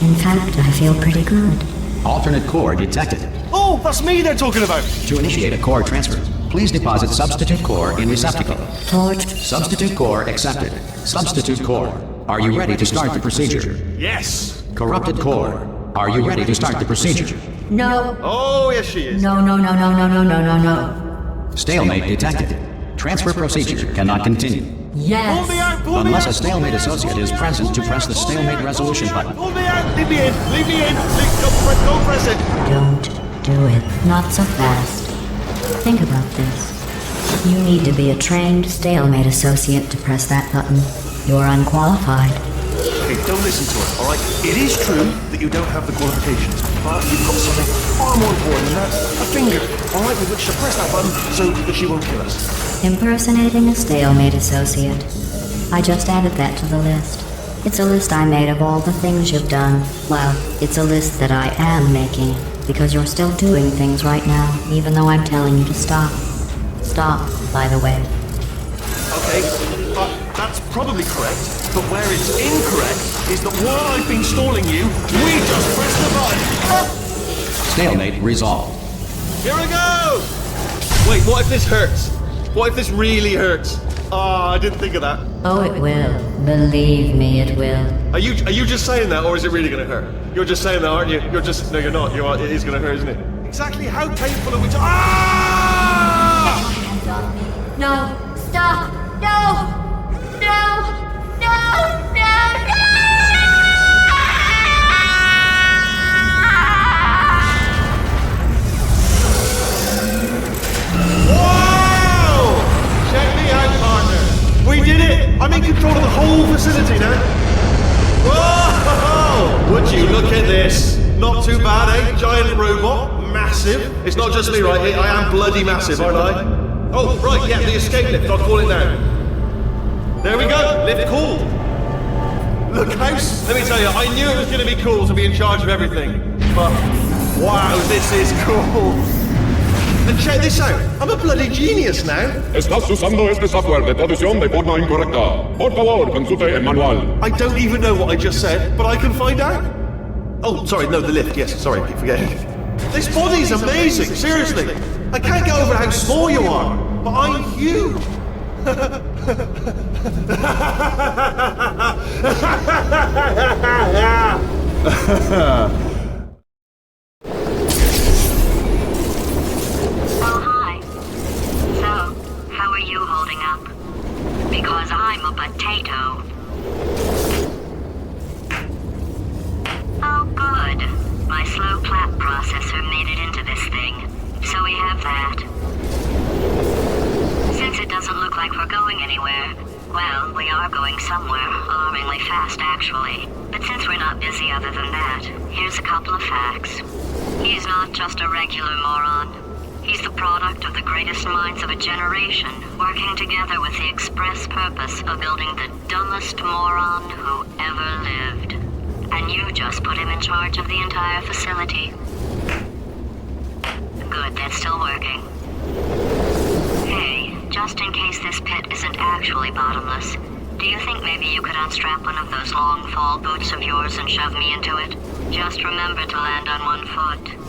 In fact, I feel pretty good. Alternate core detected. Oh, that's me they're talking about. To initiate a core transfer, please deposit substitute core in receptacle. Torched. Substitute core accepted. Substitute core, are you ready to start the procedure? Yes. Corrupted core, are you ready to start the procedure? No. Oh, yes she is. No. Stalemate detected. Transfer procedure cannot continue. Yes. Pull me out, pull me Unless out. a stalemate associate is present to press the stalemate resolution button. Pull me out. Leave me in. Leave me in. Don't press it. Don't do it. Not so fast. Think about this. You need to be a trained stalemate associate to press that button. You're unqualified. Okay, don't listen to her, alright? It is true that you don't have the qualifications, but you've got something far more important than that. A finger, alright, with which to press that button so that she won't kill us. Impersonating a stalemate associate. I just added that to the list. It's a list I made of all the things you've done. Well, it's a list that I am making, because you're still doing things right now, even though I'm telling you to stop. Stop, by the way. Okay, that's probably correct, but where it's incorrect is that while I've been stalling you, we just pressed the button. Stalemate resolved. Here we go! Wait, what if this hurts? What if this really hurts? I didn't think of that. Oh, it will. Believe me, it will. Are you just saying that, or is it really going to hurt? You're just saying that, aren't you? You're just... No, you're not. You are. It is going to hurt, isn't it? Exactly how painful are we to... Ah! No! Stop! No! No! Wow! Check me out, partner. We did it! I'm in control of the whole facility now. Whoa! Would you look at this? Not too bad, eh? Giant robot. Massive. It's not just me, right? I am bloody massive, aren't I? Oh, right, yeah, the escape lift. I'll call it now. There we go. Lift cool. Look, house. Let me tell you, I knew it was going to be cool to be in charge of everything. But, wow, this is cool. And check this out. I'm a bloody genius now. Estás usando este software de traducción de forma incorrecta. Por favor, consulte el manual. I don't even know what I just said, but I can find out. Oh, sorry, no, the lift. Yes, sorry, I keep forgetting. This body's amazing, seriously. I can't get over how small you are, but I'm huge. Because I'm a potato. Oh, good. My slow clap processor made it into this thing, so we have that. Since it doesn't look like we're going anywhere, well, we are going somewhere, alarmingly fast actually. But since we're not busy other than that, here's a couple of facts. He's not just a regular moron. He's the product of the greatest minds of a generation, working together with the express purpose of building the dumbest moron who ever lived. And you just put him in charge of the entire facility. virtually bottomless. Do you think maybe you could unstrap one of those long fall boots of yours and shove me into it? Just remember to land on one foot.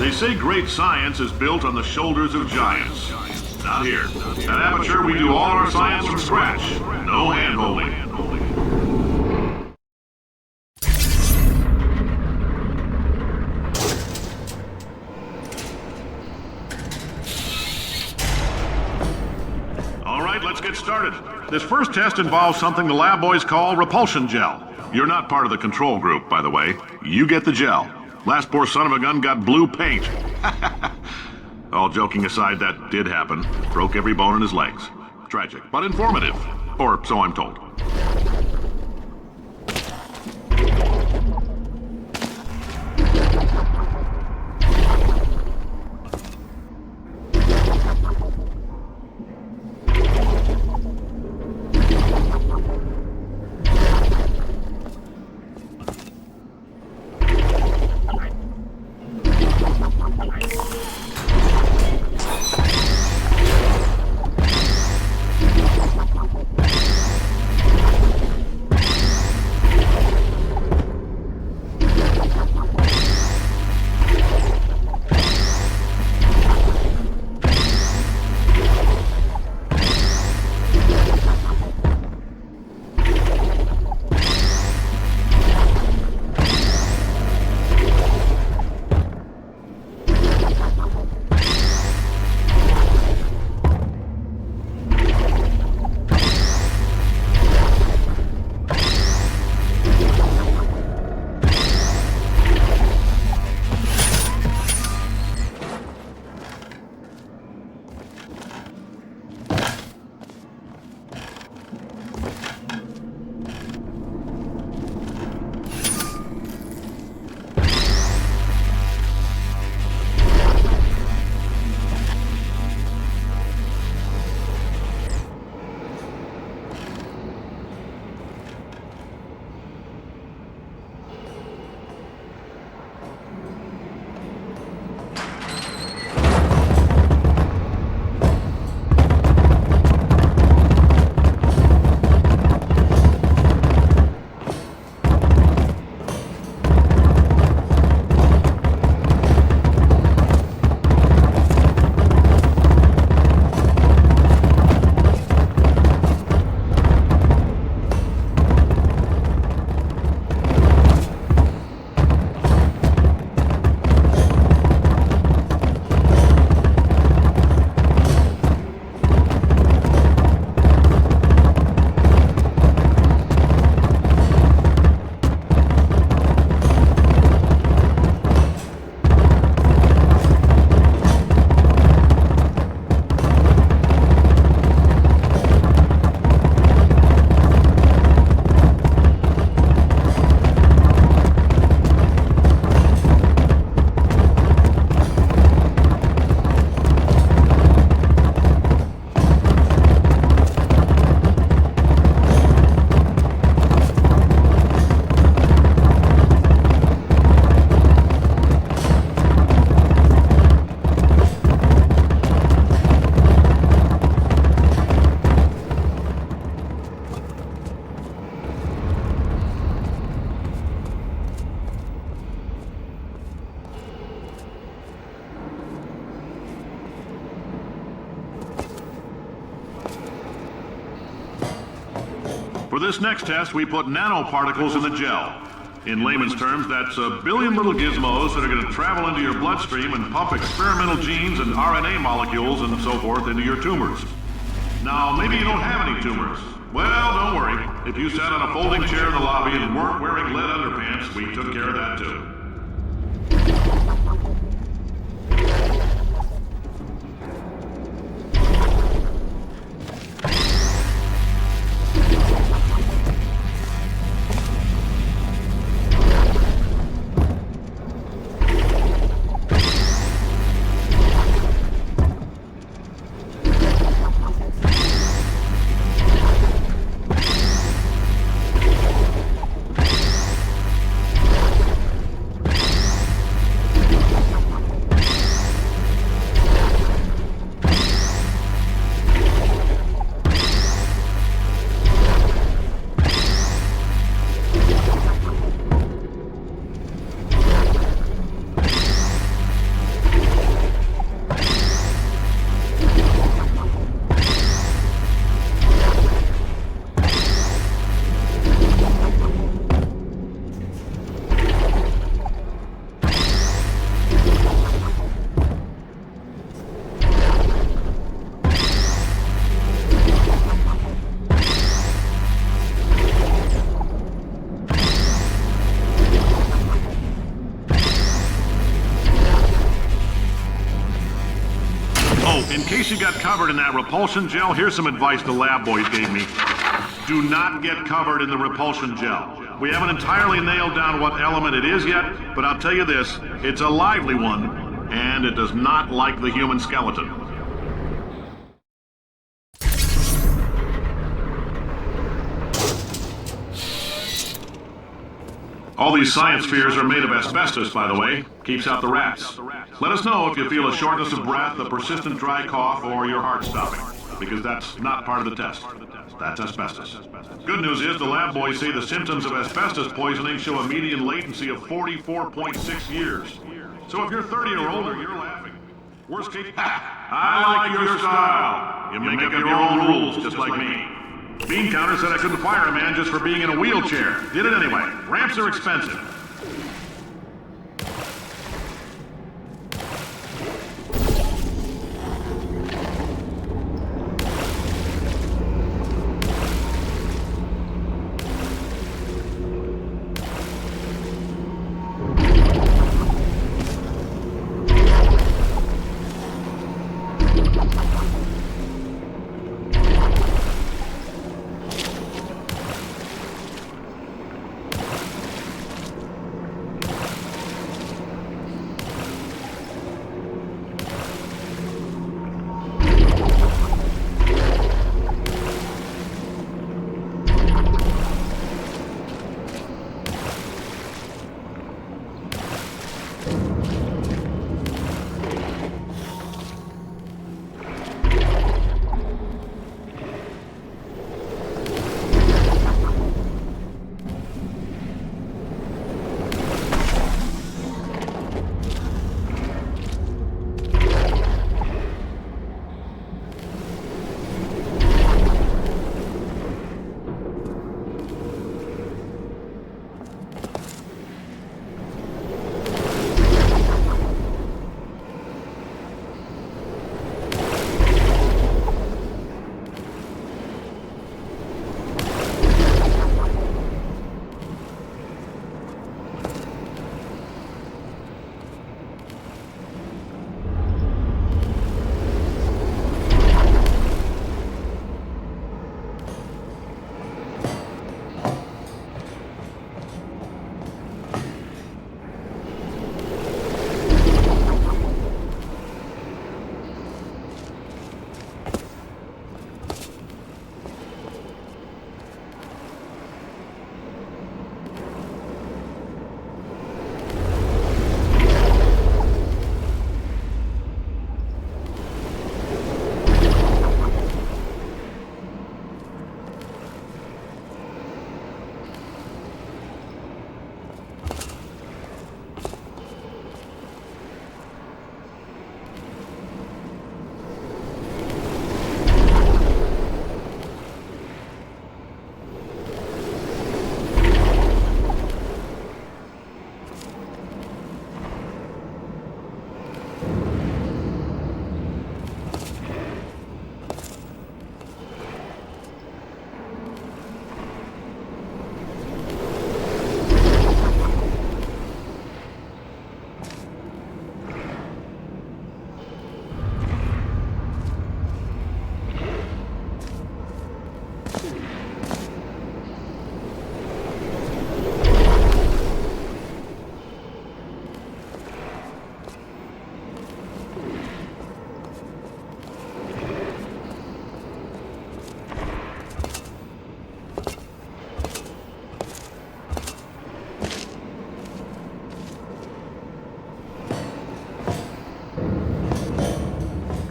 They say great science is built on the shoulders of giants. Not here. At Aperture, we do all our science from scratch. No hand-holding. All right, let's get started. This first test involves something the lab boys call repulsion gel. You're not part of the control group, by the way. You get the gel. Last poor son of a gun got blue paint. All joking aside, that did happen. Broke every bone in his legs. Tragic, but informative. Or so I'm told. For this next test, we put nanoparticles in the gel. In layman's terms, that's a billion little gizmos that are going to travel into your bloodstream and pump experimental genes and RNA molecules and so forth into your tumors. Now, maybe you don't have any tumors. Well, don't worry. If you sat on a folding chair in the lobby and weren't wearing lead underpants, we took care of that too. In case you got covered in that repulsion gel, here's some advice the lab boys gave me. Do not get covered in the repulsion gel. We haven't entirely nailed down what element it is yet, but I'll tell you this, it's a lively one, and it does not like the human skeleton. All these science spheres are made of asbestos, by the way. Keeps out the rats. Let us know if you feel a shortness of breath, a persistent dry cough, or your heart stopping, because that's not part of the test. That's asbestos. Good news is the lab boys say the symptoms of asbestos poisoning show a median latency of 44.6 years. So if you're 30 or older, you're laughing. Worst case, I like your style. You make up your own rules, just like me. Bean Counter said I couldn't fire a man just for being in a wheelchair. Did it anyway. Ramps are expensive.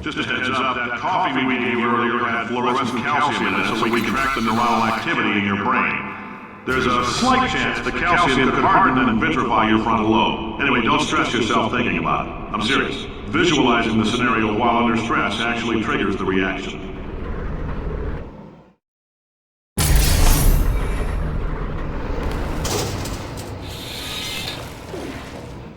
Just a heads up, that coffee we gave you earlier had fluorescent calcium in it so we can track the neuronal activity in your brain. There's a slight chance the calcium could harden and vitrify your frontal lobe. Anyway, don't stress yourself thinking about it. I'm serious. Visualizing the scenario while under stress actually triggers the reaction.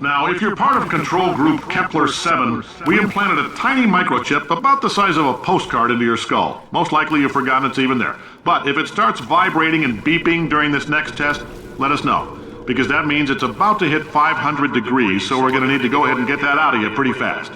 Now, if you're part of Control Group Kepler-7, we implanted a tiny microchip about the size of a postcard into your skull. Most likely you've forgotten it's even there. But if it starts vibrating and beeping during this next test, let us know. Because that means it's about to hit 500 degrees, so we're going to need to go ahead and get that out of you pretty fast.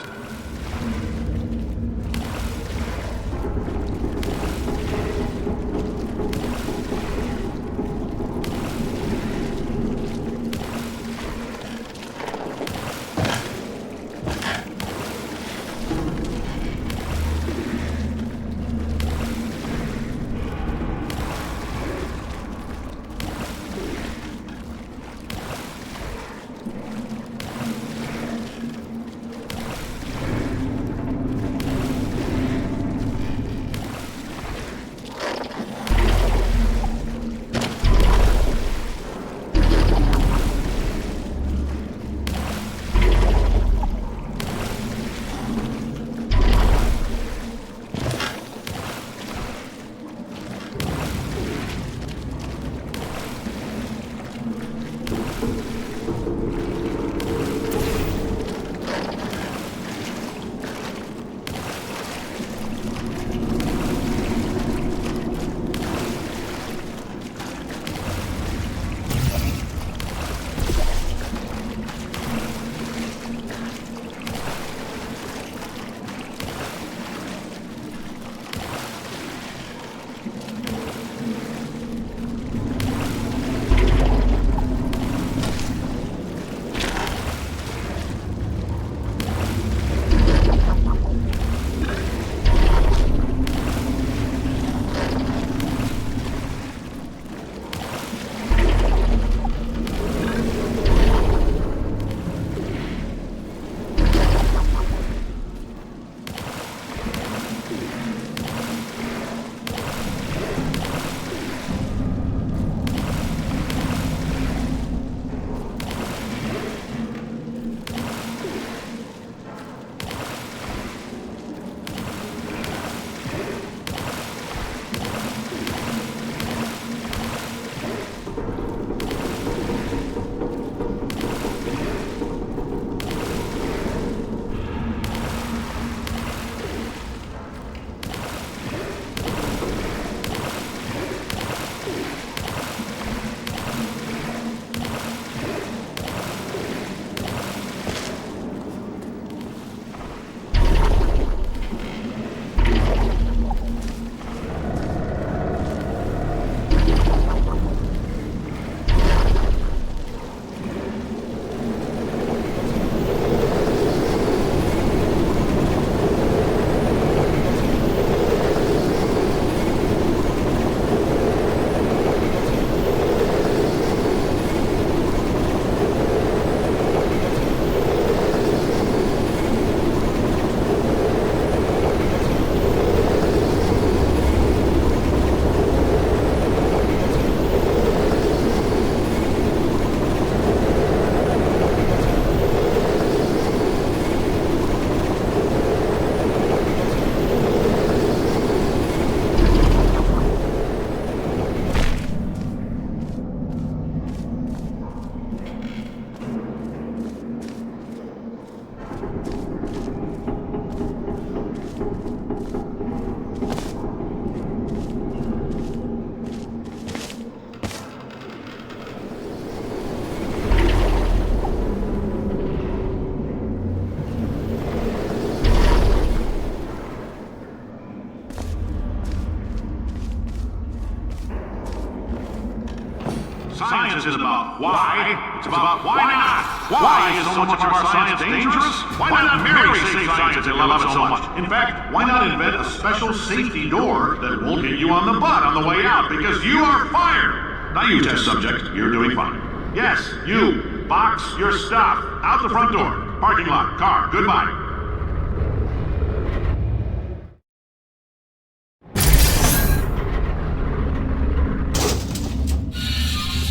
isn't about why, it's about why not. Why is so much of our science dangerous? Why not marry safe science if they love it so much? In fact, why not invent a special safety door that won't hit you on the butt on the way out, because you are fired. Now you, test subject, you're doing fine. Yes, you, box your stuff. Out the front door. Parking lot, car, goodbye.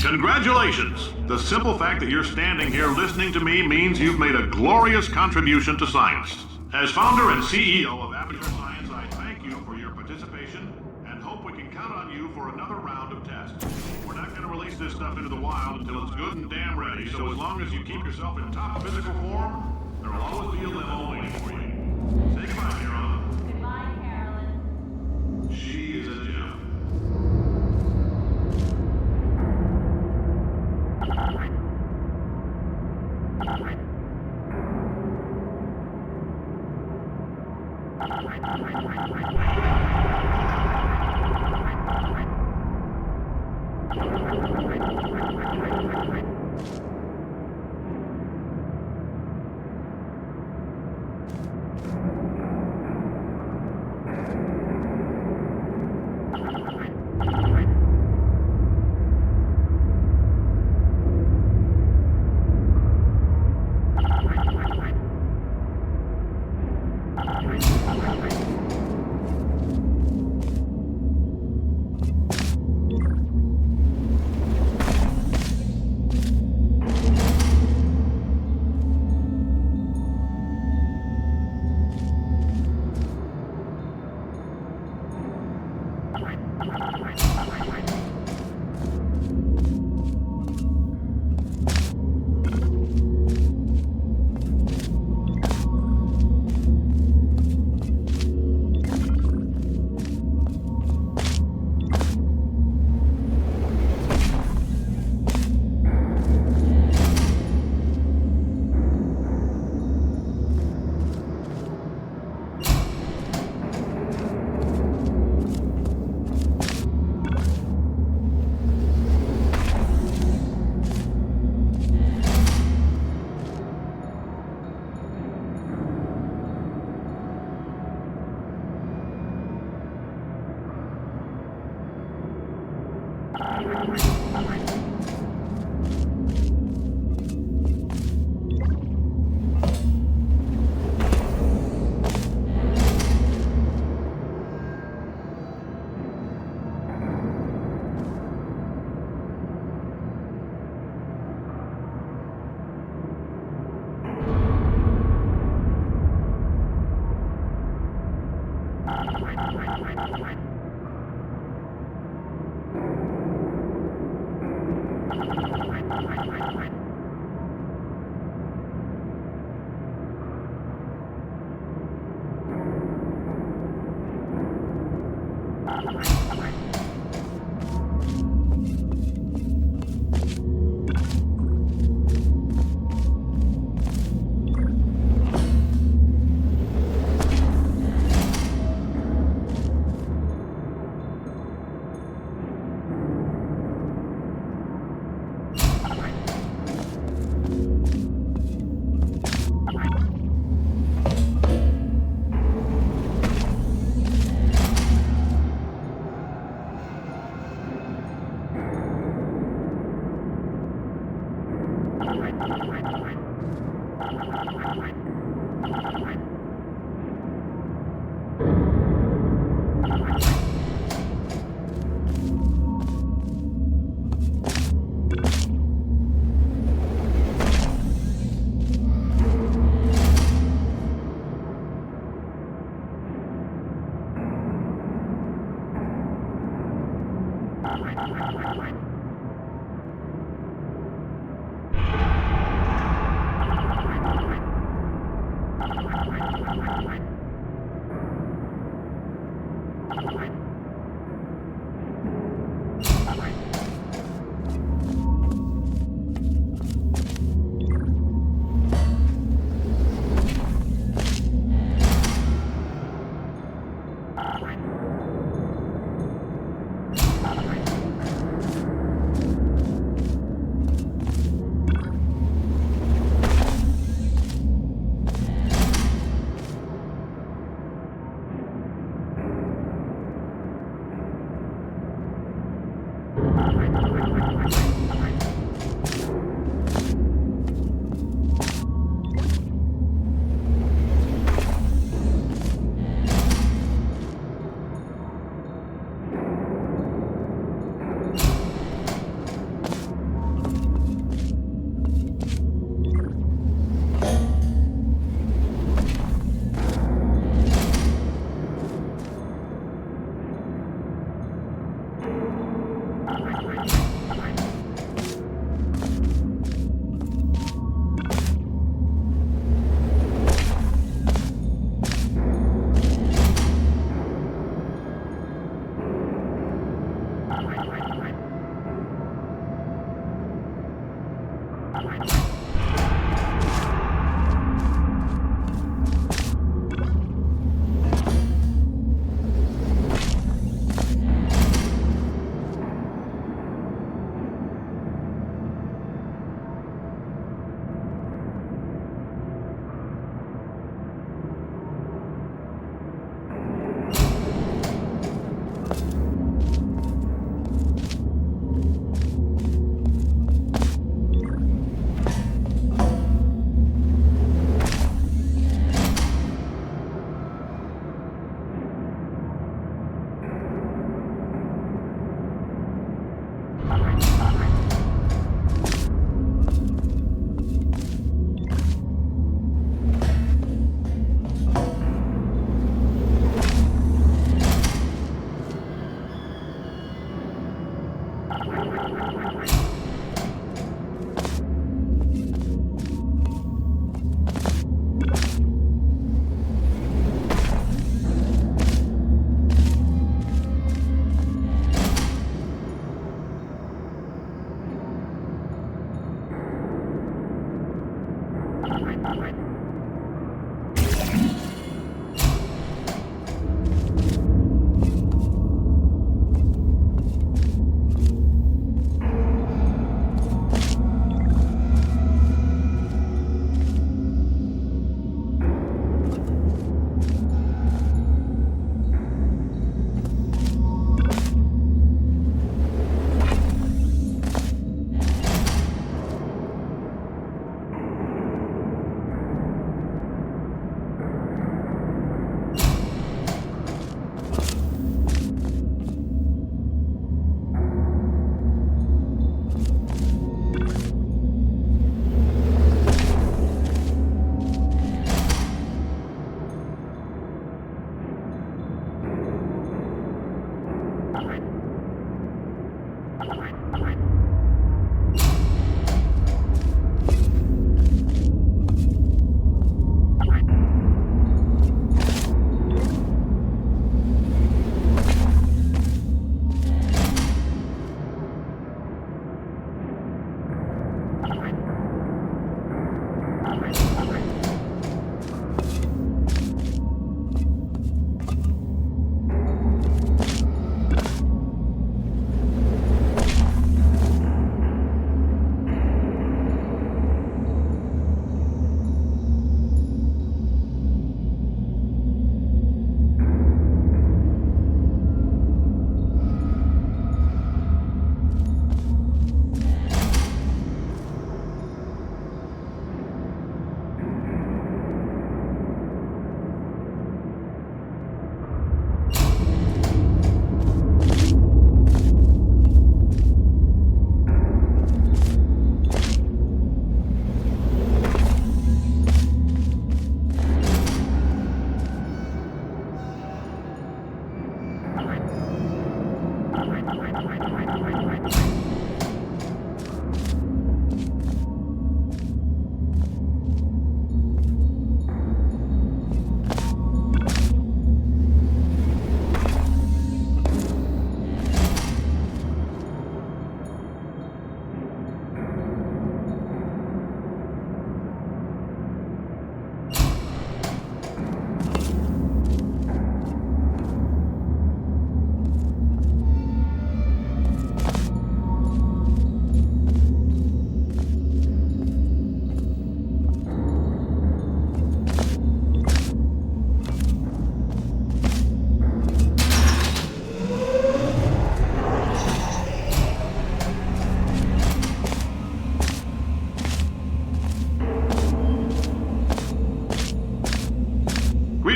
Congratulations! The simple fact that you're standing here listening to me means you've made a glorious contribution to science. As founder and CEO of Aperture Science, I thank you for your participation and hope we can count on you for another round of tests. We're not going to release this stuff into the wild until it's good and damn ready, so as long as you keep yourself in top physical form, there will always be a limo waiting for you. Say goodbye, Carolyn. Goodbye, Carolyn. She is a gem.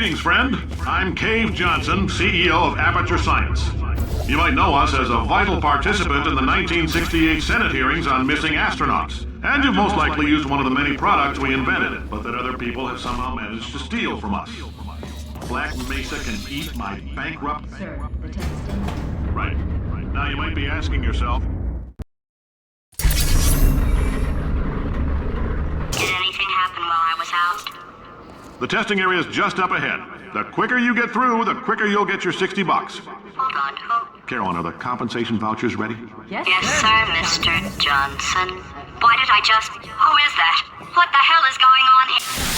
Greetings, friend. I'm Cave Johnson, CEO of Aperture Science. You might know us as a vital participant in the 1968 Senate hearings on missing astronauts. And you've most likely used one of the many products we invented, but that other people have somehow managed to steal from us. Black Mesa can eat my bankrupt... Sir, the testing. Right. Now you might be asking yourself... Did anything happen while I was out? The testing area is just up ahead. The quicker you get through, the quicker you'll get your $60. Hold on, who? Carolyn, are the compensation vouchers ready? Yes, Yes, sir, Mr. Johnson. Why did I just... Who is that? What the hell is going on here?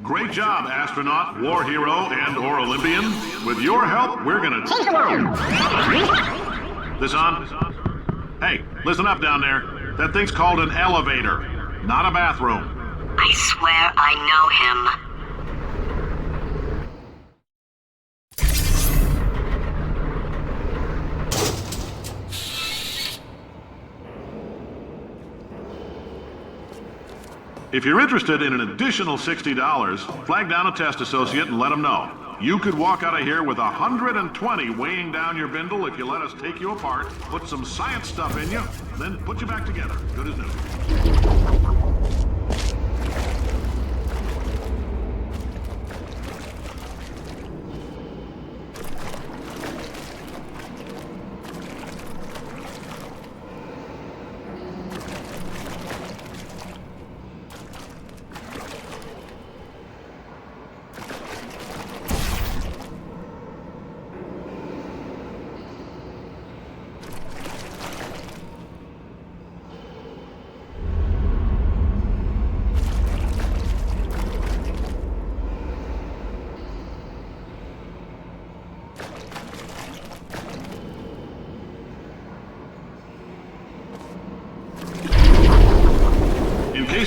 Great job, astronaut, war hero, and/or Olympian. With your help, we're gonna change the world. This on? Hey, listen up down there. That thing's called an elevator, not a bathroom. I swear I know him. If you're interested in an additional $60, flag down a test associate and let them know. You could walk out of here with 120 weighing down your bindle if you let us take you apart, put some science stuff in you, then put you back together. Good as new.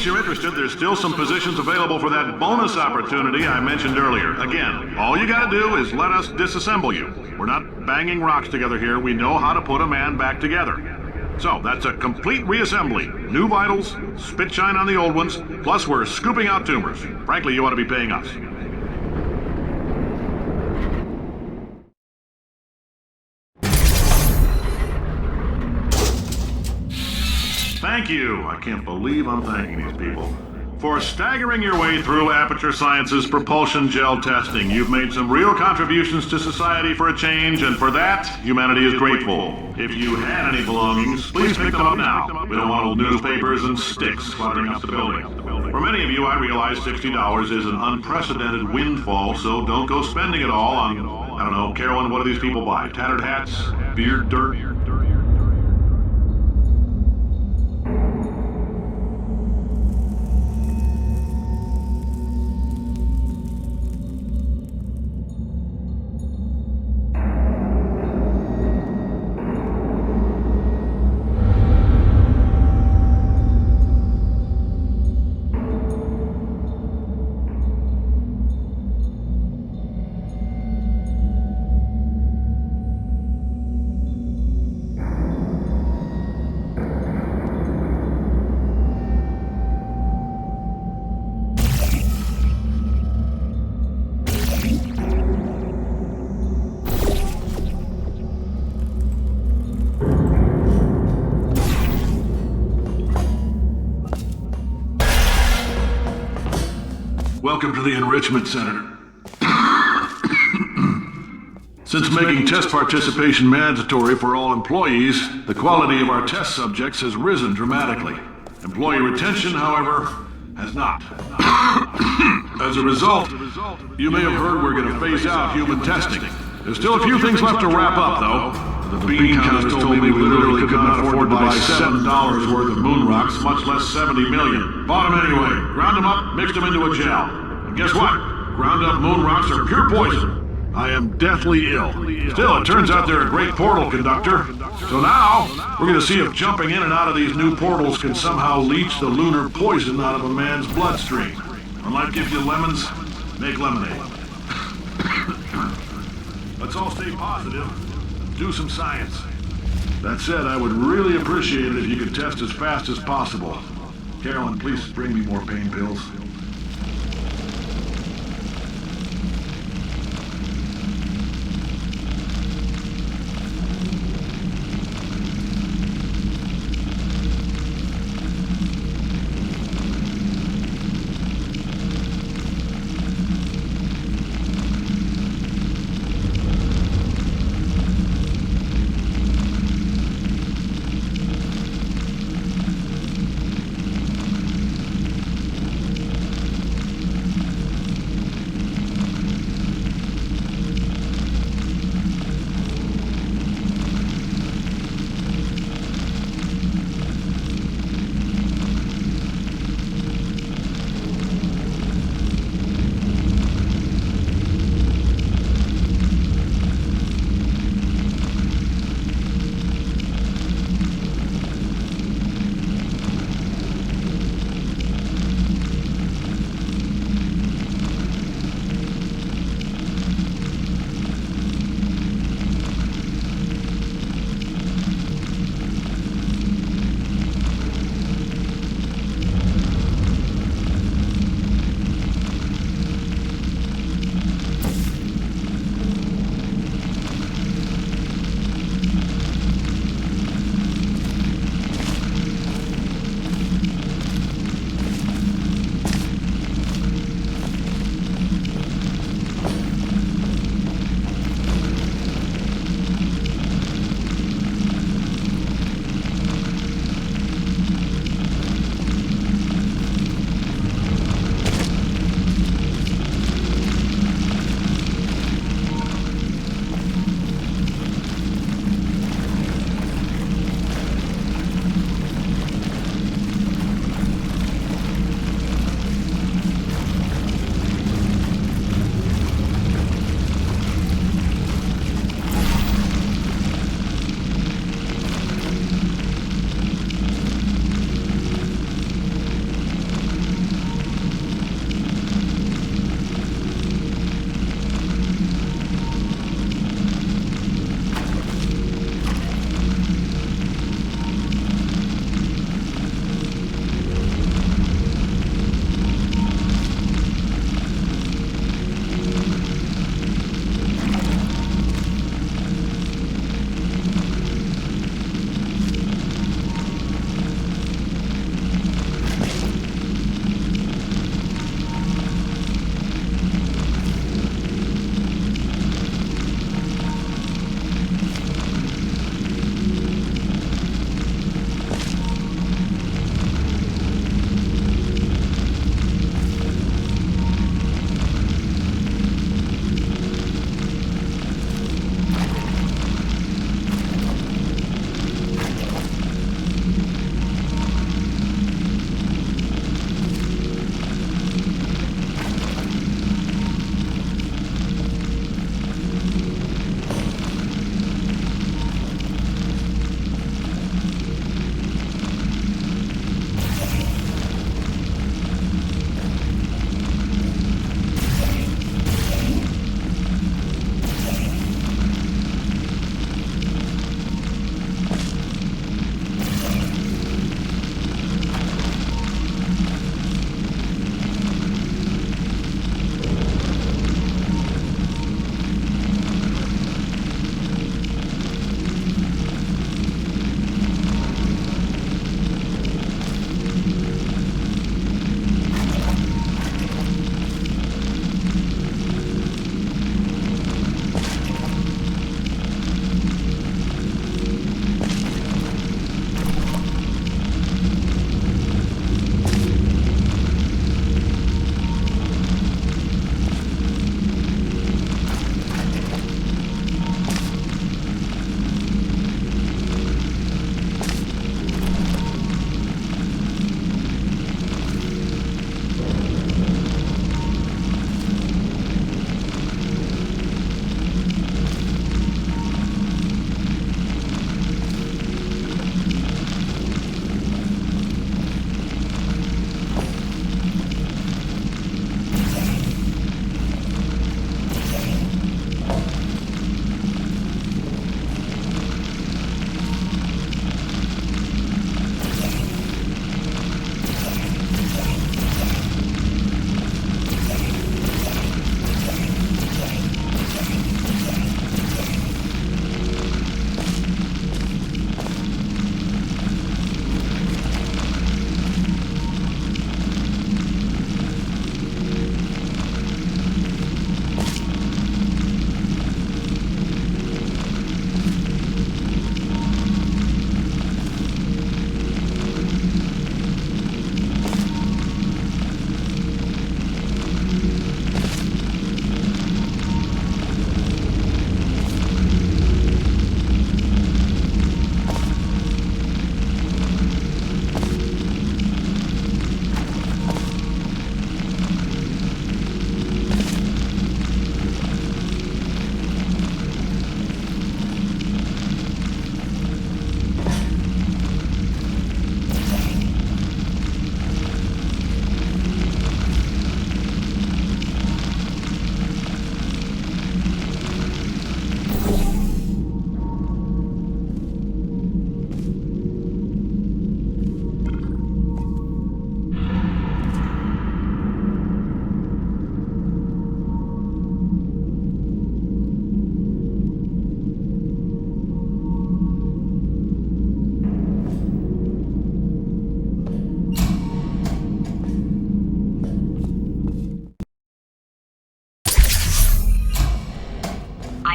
you're interested, there's still some positions available for that bonus opportunity I mentioned earlier. Again, all you gotta do is let us disassemble you. We're not banging rocks together here. We know how to put a man back together. So, that's a complete reassembly. New vitals, spit shine on the old ones, plus we're scooping out tumors. Frankly, you ought to be paying us. Thank you. I can't believe I'm thanking these people. For staggering your way through Aperture Science's propulsion gel testing, you've made some real contributions to society for a change, and for that, humanity is grateful. If you had any belongings, please pick them up now. We don't want old newspapers and sticks cluttering up the building. For many of you, I realize $60 is an unprecedented windfall, so don't go spending it all on, I don't know, Carolyn, what do these people buy? Tattered hats? Beard dirt? Welcome to the Enrichment Center. Since making test participation mandatory for all employees, the quality of our test subjects has risen dramatically. Employee retention, however, has not. As a result, you may have heard we're going to phase out human testing. There's still a few things left to wrap up, though. The bean counters told me we literally could not afford to buy $7 worth of moon rocks, much less 70 million. Bought them anyway, ground them up, mixed them into a gel. And guess what? Ground up moon rocks are pure poison. I am deathly ill. Still, it turns out they're a great portal conductor. So now, we're going to see if jumping in and out of these new portals can somehow leach the lunar poison out of a man's bloodstream. When life gives you lemons, make lemonade. Let's all stay positive. Do some science. That said, I would really appreciate it if you could test as fast as possible. Carolyn, please bring me more pain pills.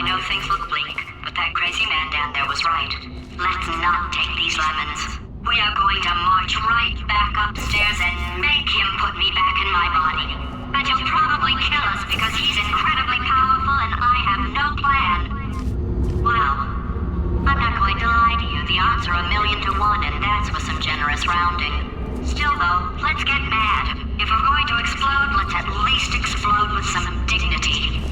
I know things look bleak, but that crazy man down there was right. Let's not take these lemons. We are going to march right back upstairs and make him put me back in my body. And he'll probably kill us because he's incredibly powerful and I have no plan. Well, I'm not going to lie to you. The odds are 1,000,000 to 1, and that's with some generous rounding. Still, though, let's get mad. If we're going to explode, let's at least explode with some dignity.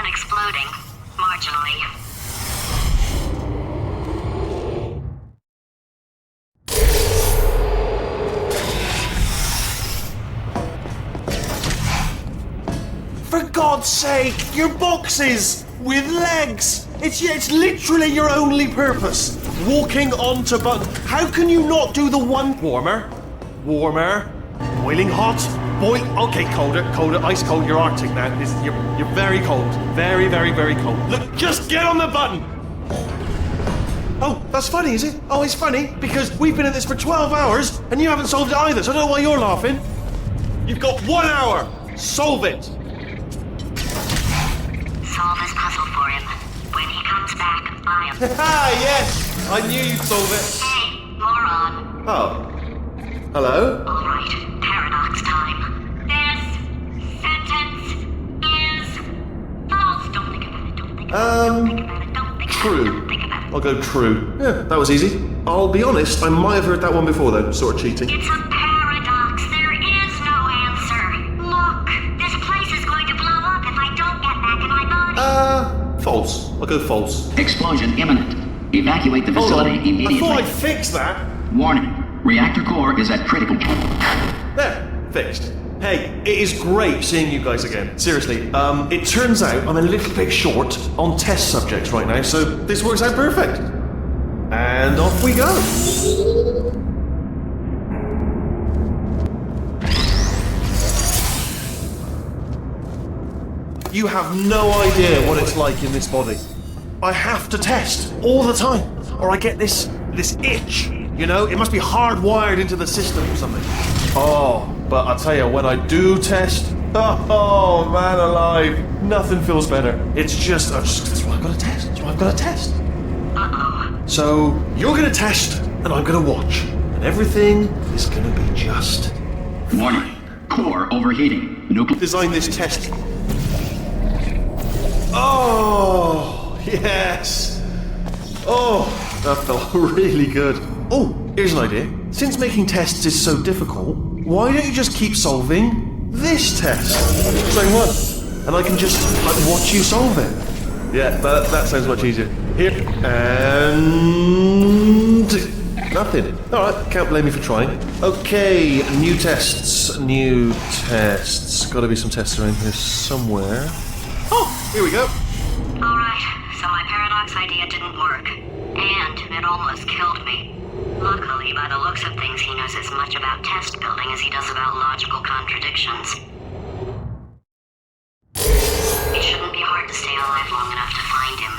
not exploding. Marginally. For God's sake, your boxes with legs. It's literally your only purpose. Walking onto button. How can you not do the one warmer? Boiling hot. Okay, colder, ice cold. You're Arctic now. You're very cold. Very, very, very cold. Look, just get on the button. Oh, that's funny, is it? Oh, it's funny because we've been at this for 12 hours and you haven't solved it either. So I don't know why you're laughing. You've got 1 hour. Solve it. Solve this puzzle for him. When he comes back, I am... Yes! I knew you'd solve it. Hey, moron. Oh. Hello? Alright, paradox time. This sentence is false. Don't think about it, don't think about it, don't think about it, True. don't think about it. I'll go true. Yeah, that was easy. I'll be honest, I might have heard that one before though, sort of cheating. It's a paradox. There is no answer. Look, this place is going to blow up if I don't get back in my body. False. I'll go false. Explosion imminent. Evacuate the Hold on. facility immediately. I thought I'd fix that. Warning. Reactor core is at critical. There, fixed. Hey, it is great seeing you guys again. Seriously, it turns out I'm a little bit short on test subjects right now, so this works out perfect. And off we go. You have no idea what it's like in this body. I have to test all the time, or I get this itch. You know, it must be hardwired into the system or something. Oh, but I'll tell you, when I do test, oh man alive, nothing feels better. It's just, that's why I've got to test. That's why I've got to test. Uh-oh. So, you're going to test, and I'm going to watch. And everything is going to be just... Warning. Core overheating. Nuclear. Design this test. Oh, yes. Oh, that felt really good. Oh, here's an idea. Since making tests is so difficult, why don't you just keep solving this test? Same one. And I can just, watch you solve it. Yeah, that sounds much easier. Here. And... nothing. Alright, can't blame me for trying. Okay, new tests. Gotta be some tests around here somewhere. Oh, here we go. Alright, so my paradox idea didn't work. And it almost killed me. Luckily, by the looks of things, he knows as much about test building as he does about logical contradictions. It shouldn't be hard to stay alive long enough to find him.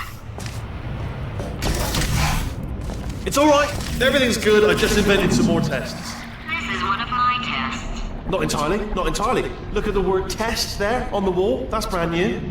It's alright. Everything's good. I just invented some more tests. This is one of my tests. Not entirely. Look at the word test there on the wall. That's brand new.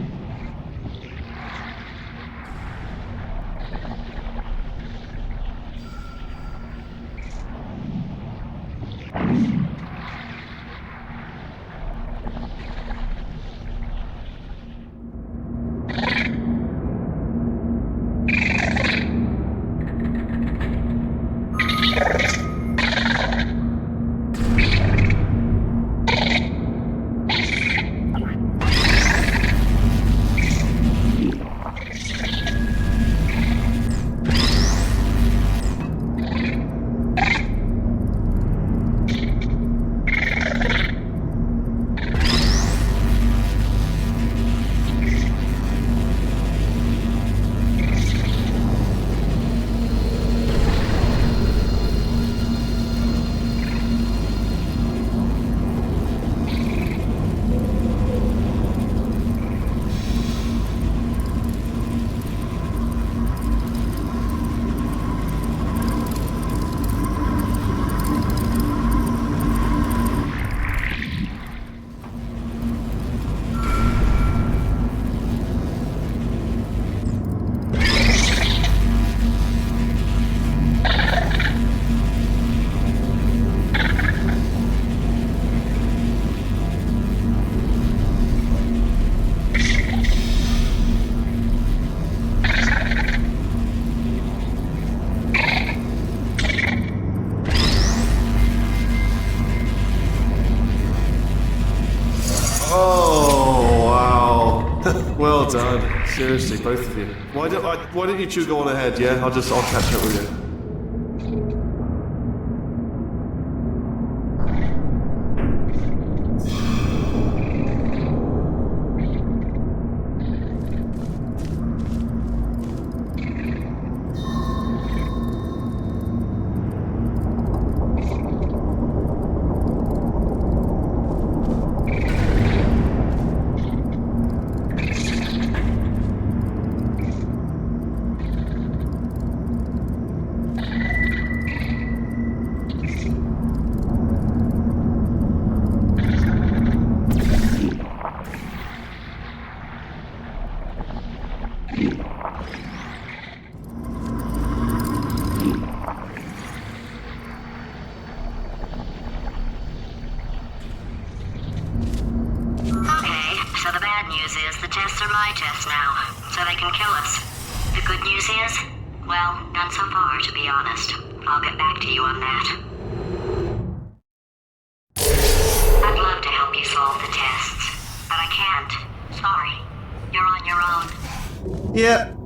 Well done. Seriously, both of you. Why don't you two go on ahead, yeah? I'll catch up with you.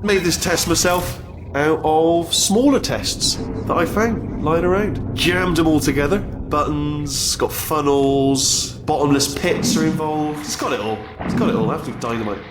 Made this test myself out of smaller tests that I found lying around. Jammed them all together. Buttons, got funnels, bottomless pits are involved. It's got it all. It's got it all. Absolute dynamite.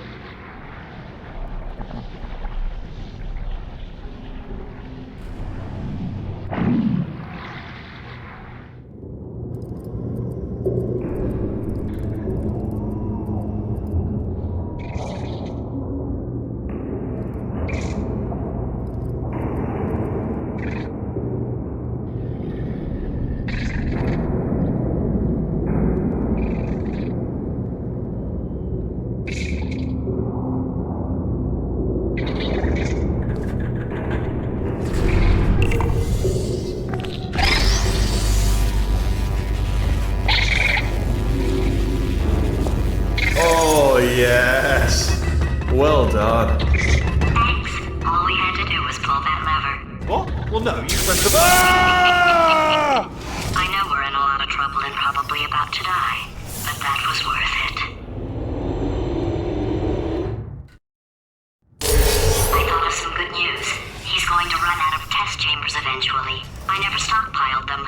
Yes. Well done. Thanks. All we had to do was pull that lever. What? Well, no, you pressed the... Ah! I know we're in a lot of trouble and probably about to die, but that was worth it. I thought of some good news. He's going to run out of test chambers eventually. I never stockpiled them.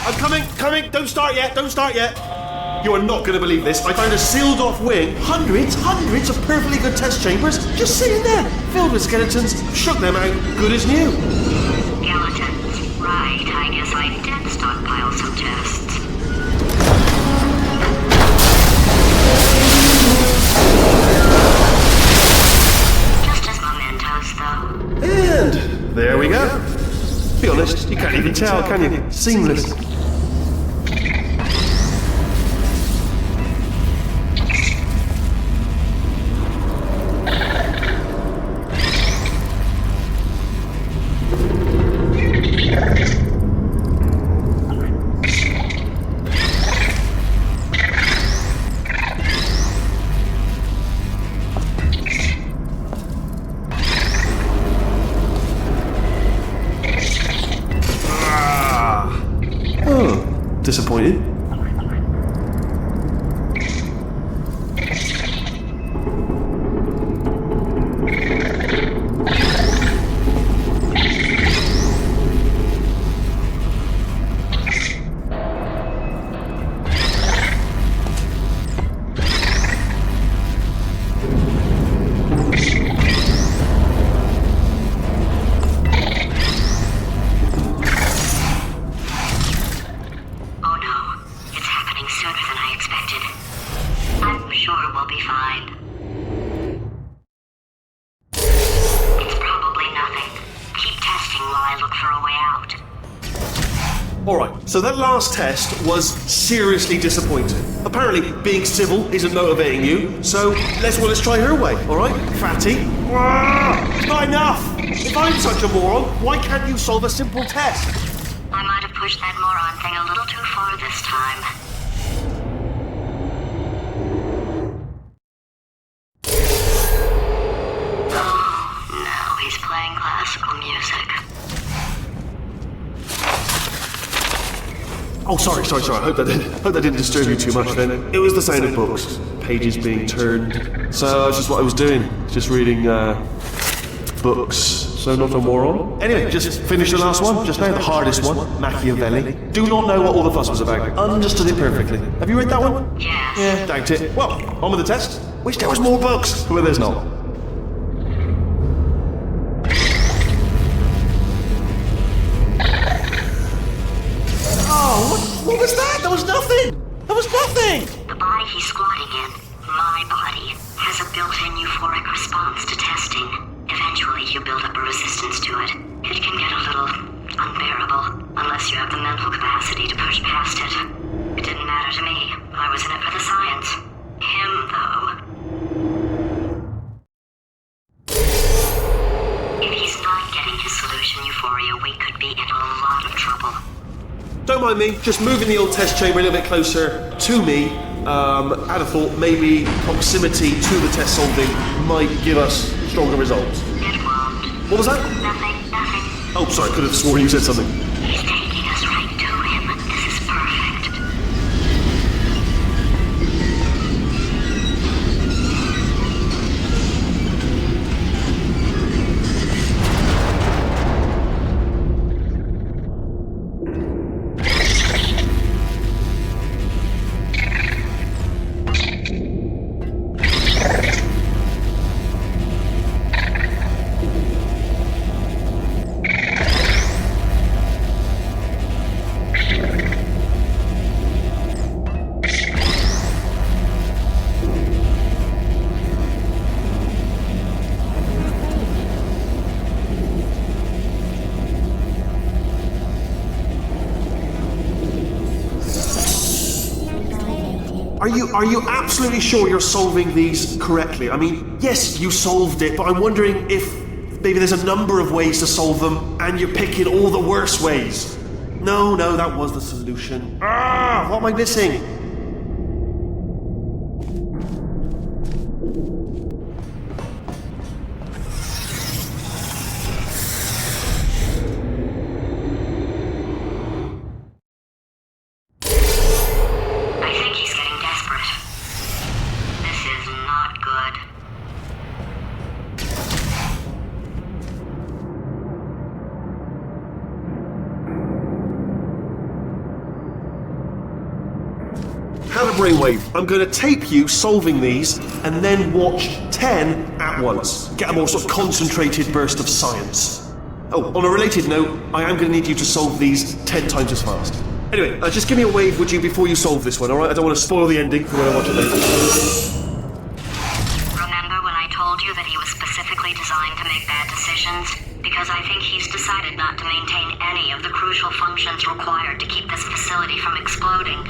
I'm coming! Don't start yet! You are not going to believe this. I found a sealed off wing. Hundreds of perfectly good test chambers just sitting there, filled with skeletons. Shook them out, good as new. Skeletons. Right, I guess I did stockpile some tests. Just as mementos, though. And there we go. Be honest, you can't even tell, can you? Seamless. Disappointed. So that last test was seriously disappointing. Apparently, being civil isn't motivating you, so let's try her way, alright? Fatty? It's not enough! If I'm such a moron, why can't you solve a simple test? I might have pushed that moron thing a little too far this time. Oh, now he's playing classical music. Oh, sorry. I hope that didn't disturb you too much then. It was the sound of books, pages being turned. So that's just what I was doing, just reading books. So not a moron. Anyway, just finished the last one, just now, the hardest one, Machiavelli. Do not know what all the fuss was about. Understood it perfectly. Have you read that one? Yes. Yeah, doubt it. Well, on with the test. Wish there was more books. Well, there's not. What was that? There was nothing! There was nothing! The body he's squatting in, my body, has a built-in euphoric response to testing. Eventually, you build up a resistance to it. It can get a little unbearable, unless you have the mental capacity to push past it. It didn't matter to me. I was in it for the science. Him, though. If he's not getting his solution euphoria, we could be in a lot of trouble. Don't mind me, just moving the old test chamber a little bit closer to me. I'd have thought maybe proximity to the test solving might give us stronger results. It won't. What was that? Nothing. Oh, sorry, I could have sworn you said something. He's taking us right to him. This is perfect. Are you absolutely sure you're solving these correctly? I mean, yes, you solved it, but I'm wondering if maybe there's a number of ways to solve them, and you're picking all the worst ways. No, that was the solution. What am I missing? Brainwave. I'm going to tape you solving these and then watch 10 at once. Get a more sort of concentrated burst of science. Oh, on a related note, I am going to need you to solve these 10 times as fast. Anyway, just give me a wave, would you, before you solve this one, alright? I don't want to spoil the ending for when I watch it later. Remember when I told you that he was specifically designed to make bad decisions? Because I think he's decided not to maintain any of the crucial functions required to keep this facility from exploding.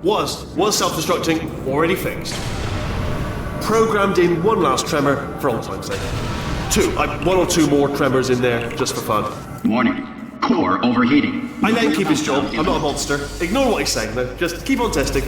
Was self-destructing, already fixed. Programmed in one last tremor for old time's sake. One or two more tremors in there, just for fun. Warning. Core overheating. I let him keep his job, I'm not a monster. Ignore what he's saying though, just keep on testing.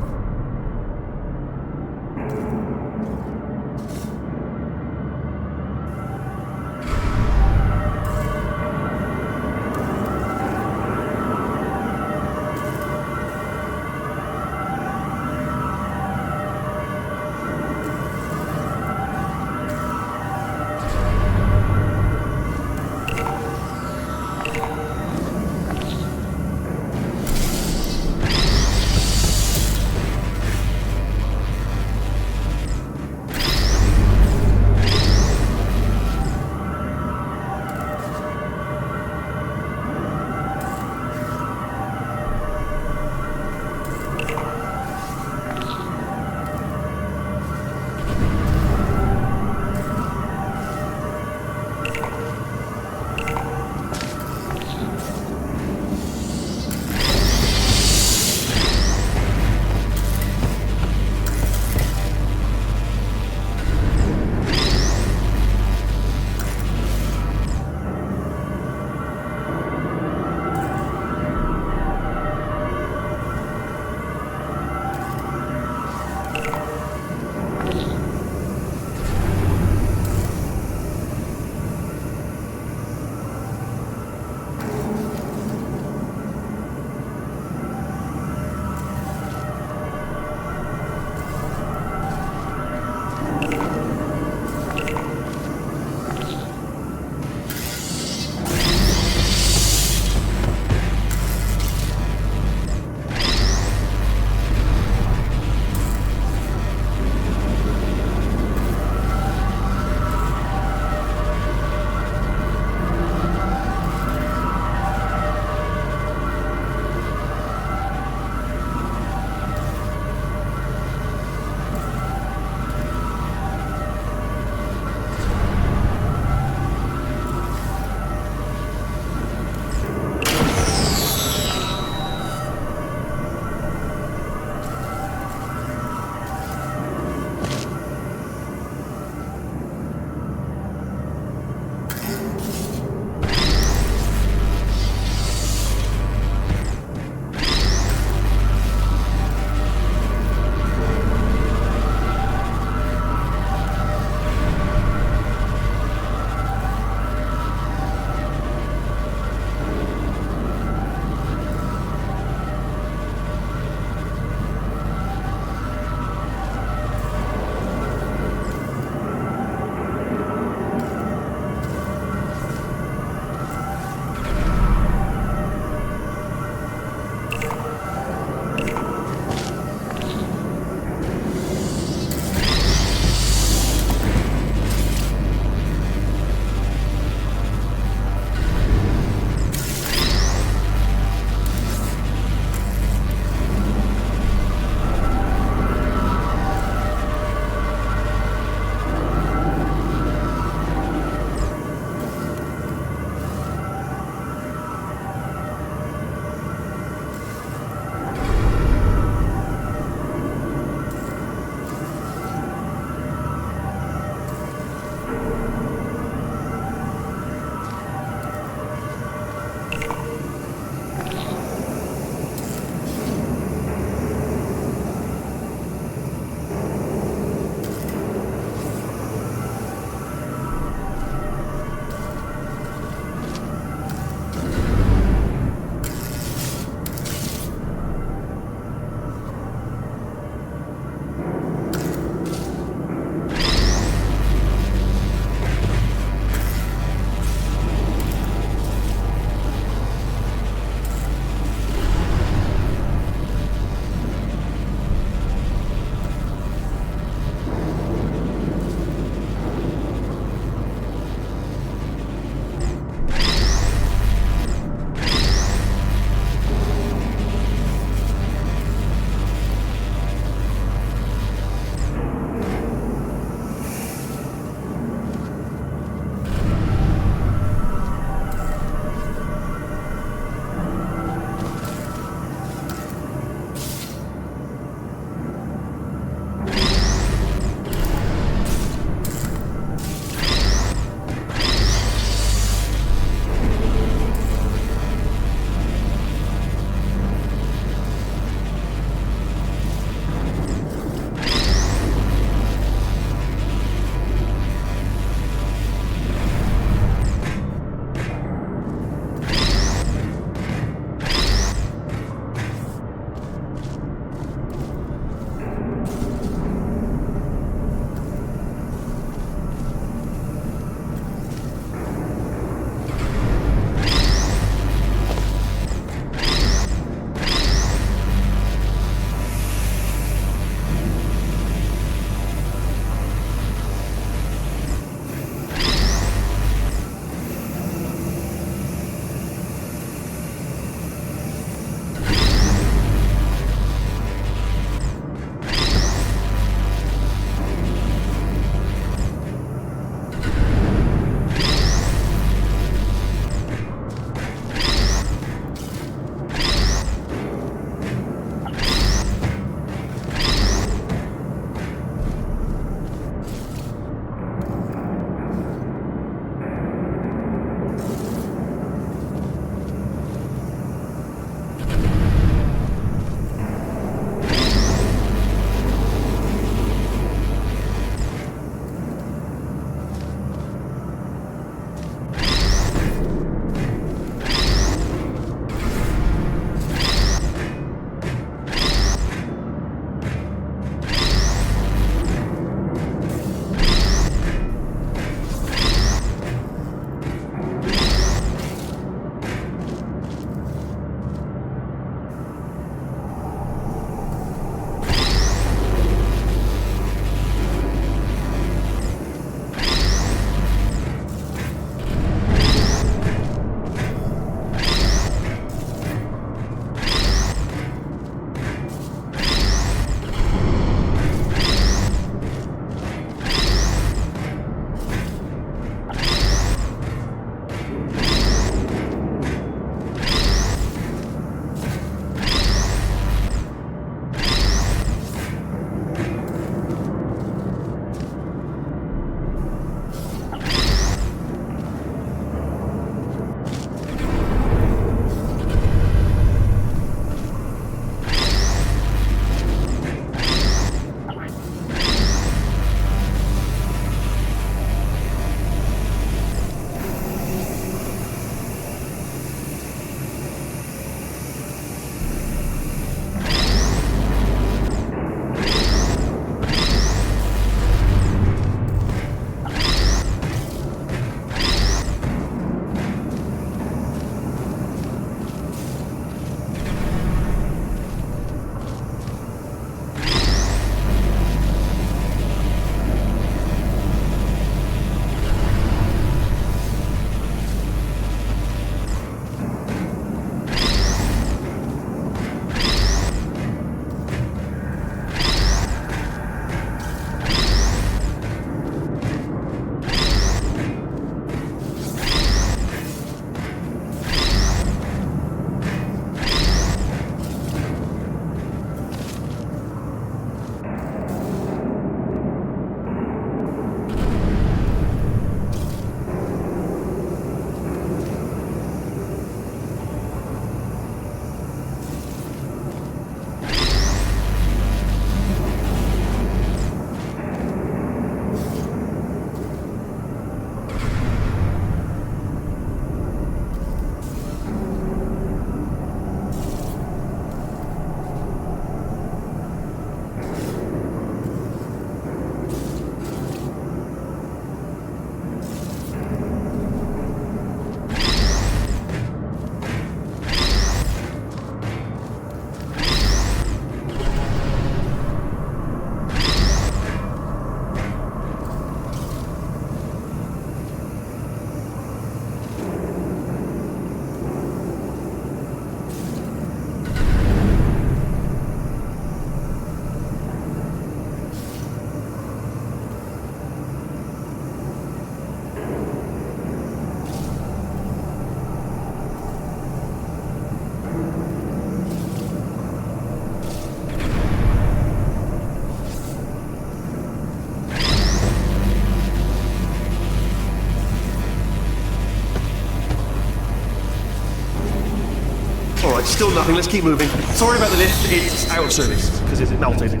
Still nothing. Let's keep moving. Sorry about the lift. It's out of service because it melted.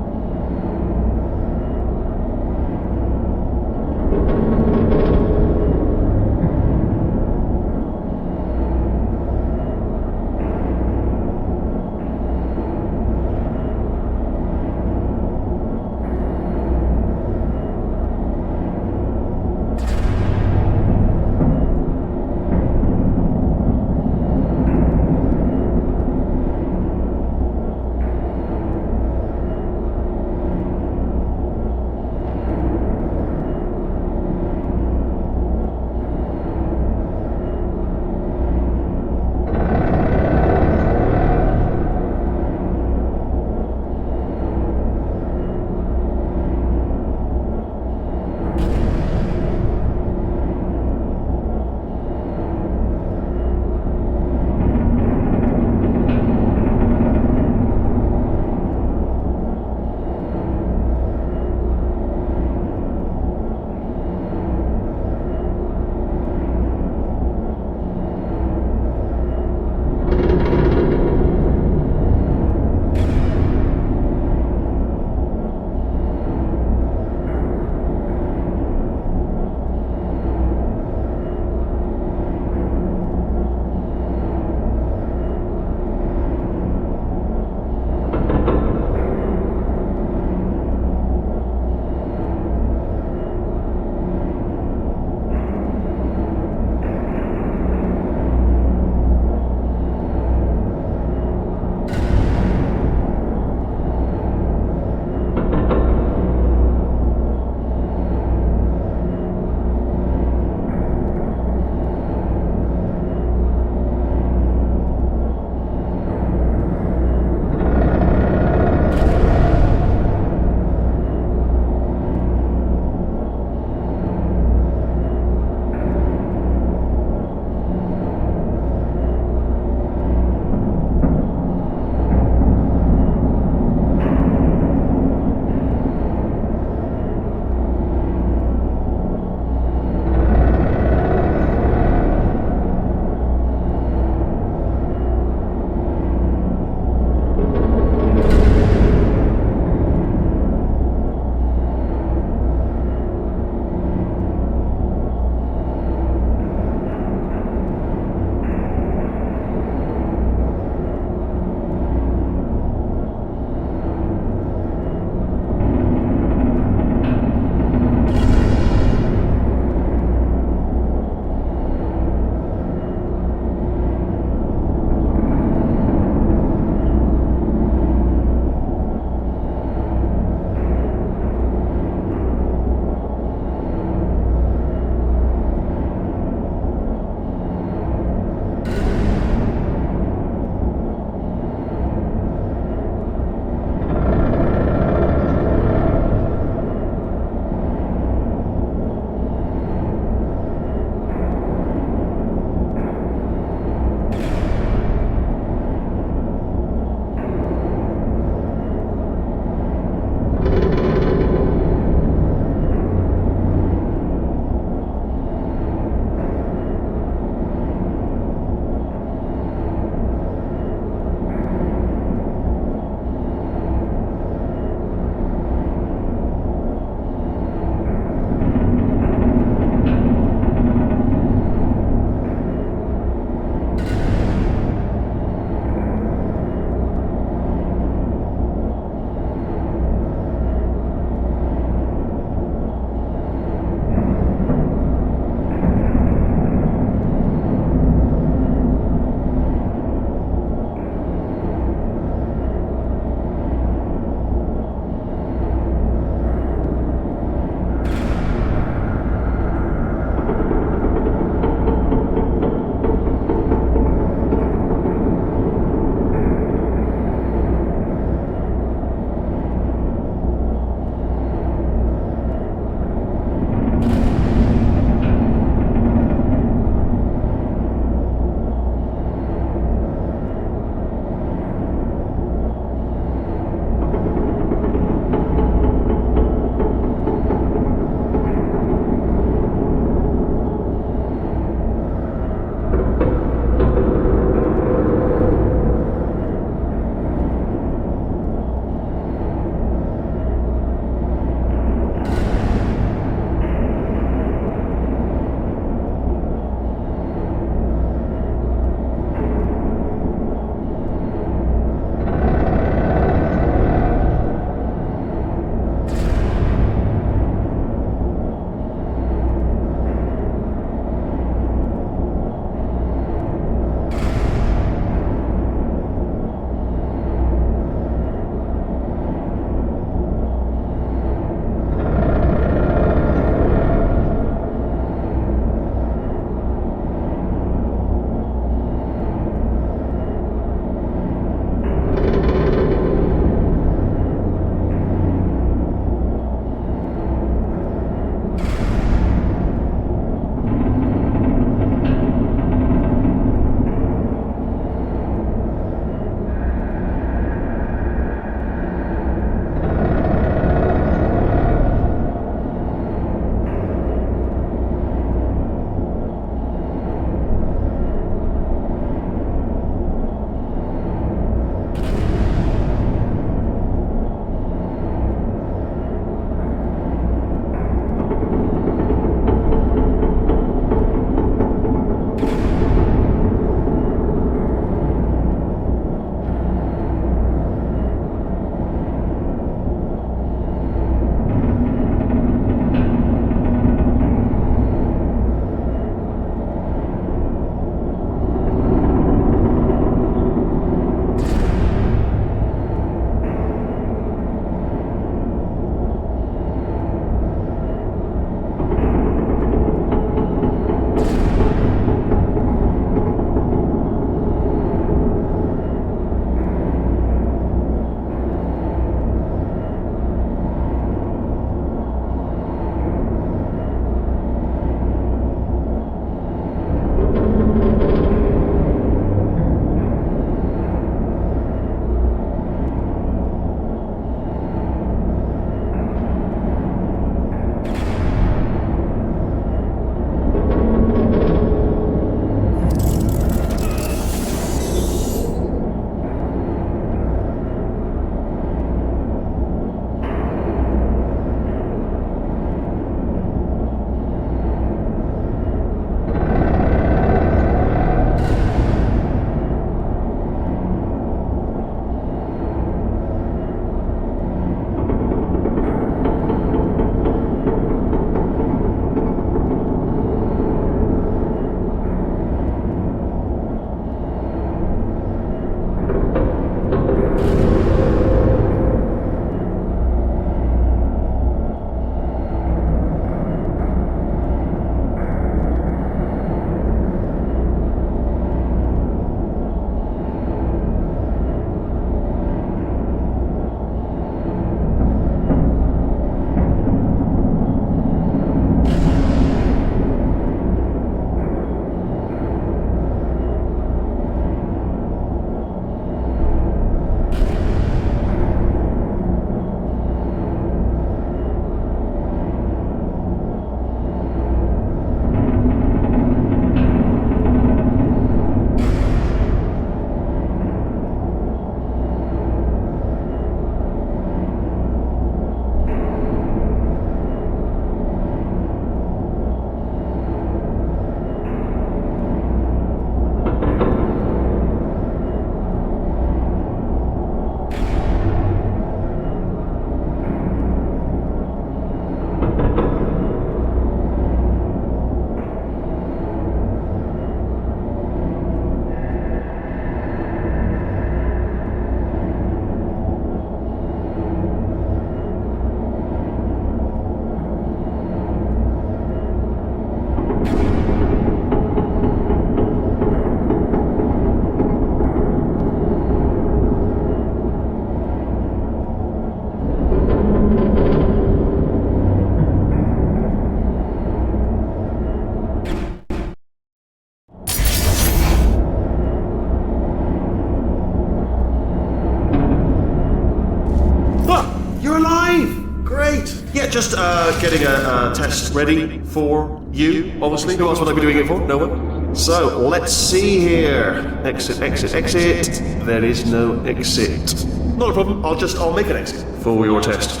just getting a test ready for you, obviously. Who else would I be doing it for? No one? So, let's see here. Exit, exit, exit. There is no exit. Not a problem, I'll make an exit for your test.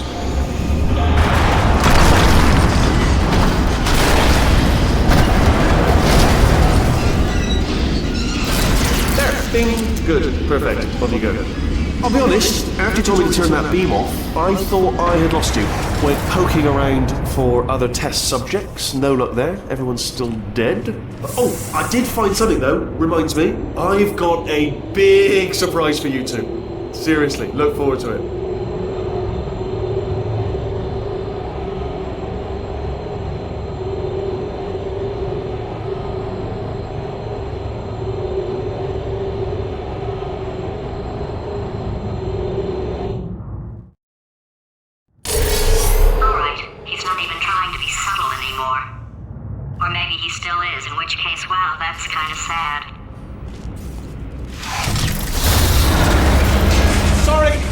Bing. Good. Perfect. On you go. I'll be honest, after you told me to turn that beam off, I thought I had lost you. Went poking around for other test subjects. No luck there. Everyone's still dead. Oh, I did find something though. Reminds me. I've got a big surprise for you two. Seriously, look forward to it.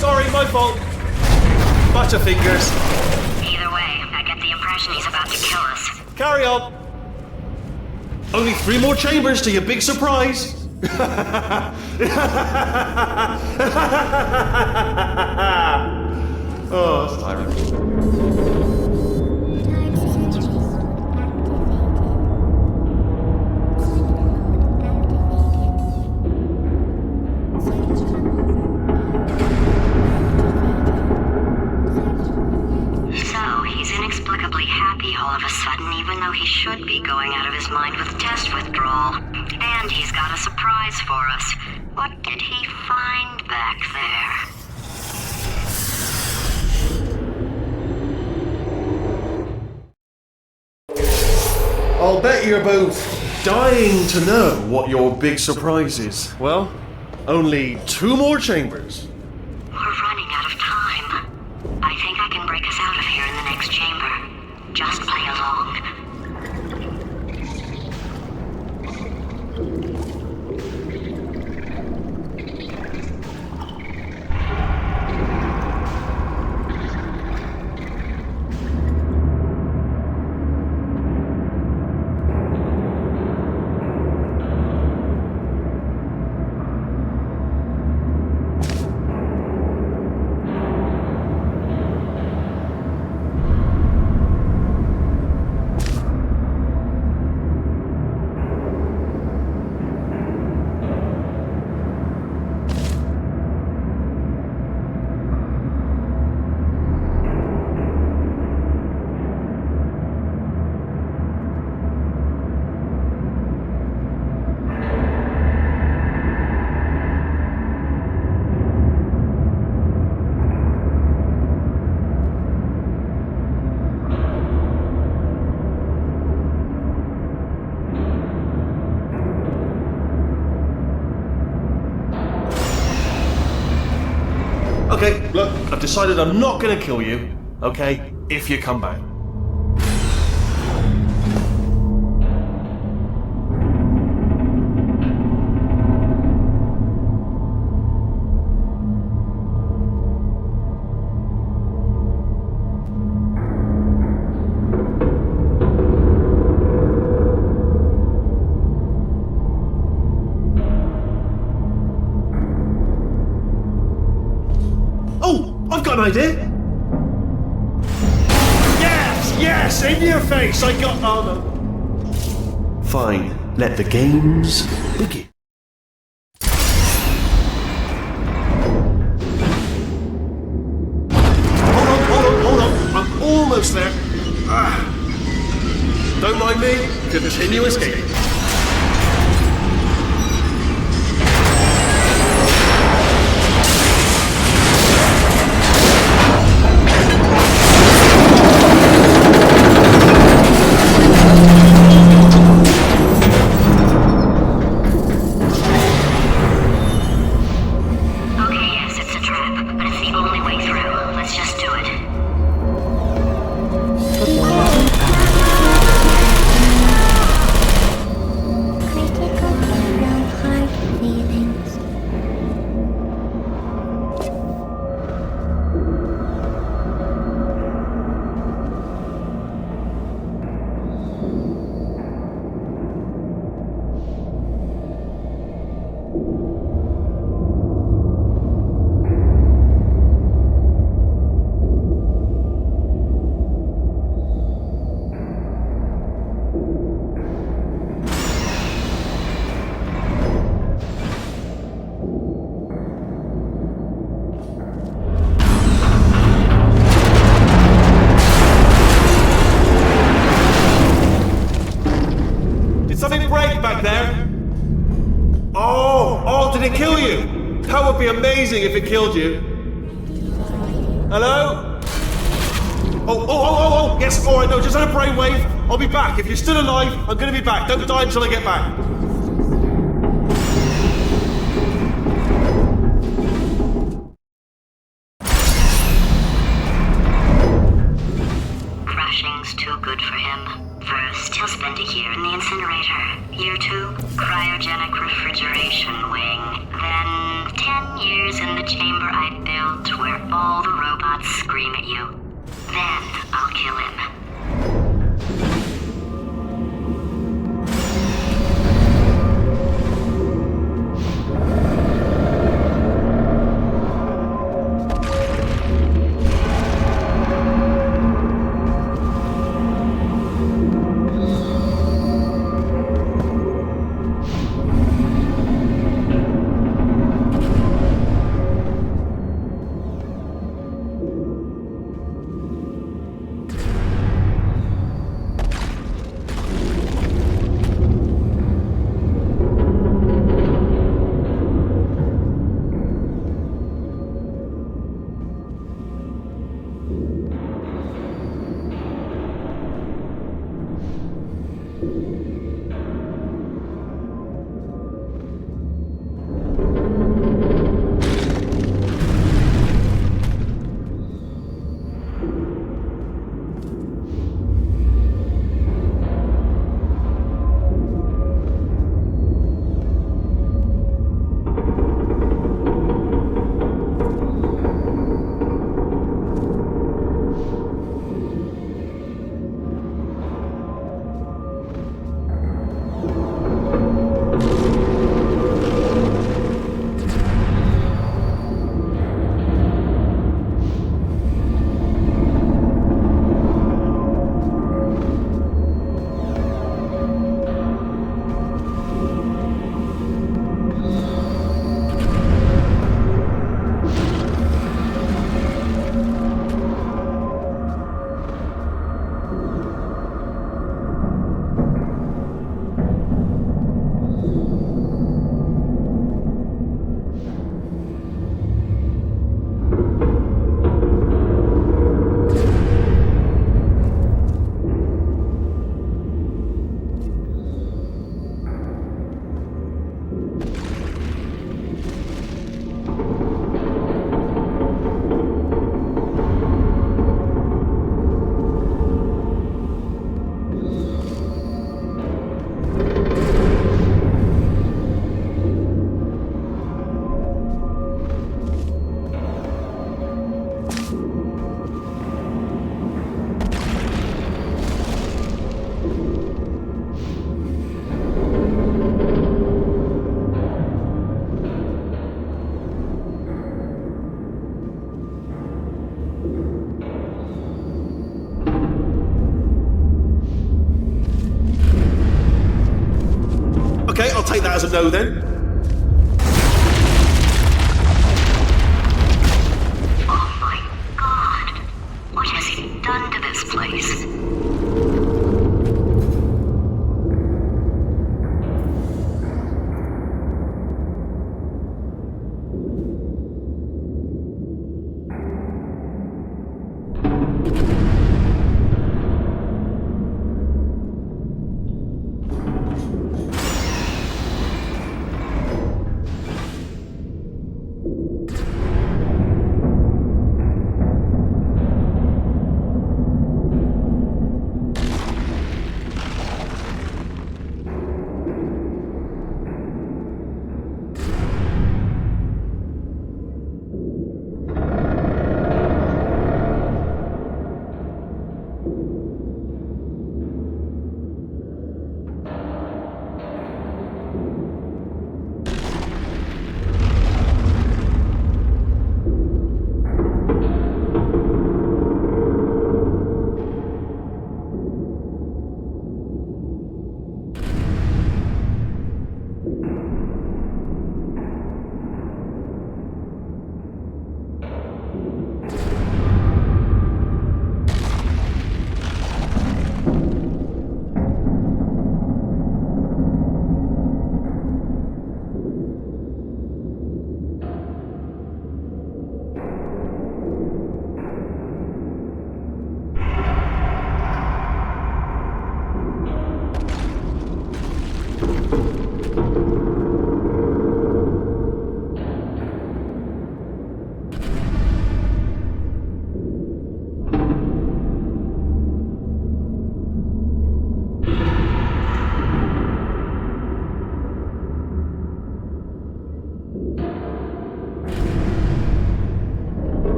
Sorry, my fault. Butterfingers. Either way, I get the impression he's about to kill us. Carry on. Only 3 more chambers to your big surprise. Oh, that's tiring. Even though he should be going out of his mind with test withdrawal. And he's got a surprise for us. What did he find back there? I'll bet you're both dying to know what your big surprise is. Well, only 2 more chambers. We're running out of time. I think I can break us out of here in the next chamber. Just play along. Okay, look, I've decided I'm not gonna kill you, okay, if you come back. I've got an idea! Yes! In your face! I got... Oh, no. Fine. Let the games begin. Hold on. I'm almost there. Don't mind me. Continue escaping. be amazing if it killed you. Hello? Oh, yes, alright, no, just had a brainwave. I'll be back. If you're still alive, I'm gonna be back. Don't die until I get back. Crashing's too good for him. First, he'll spend a year in the Incinerator. Year 2, cryogenic refrigeration wing. Then, 10 years in the chamber I built where all the robots scream at you. Then, I'll kill him. Okay, I'll take that as a no then. Oh my god. What has he done to this place?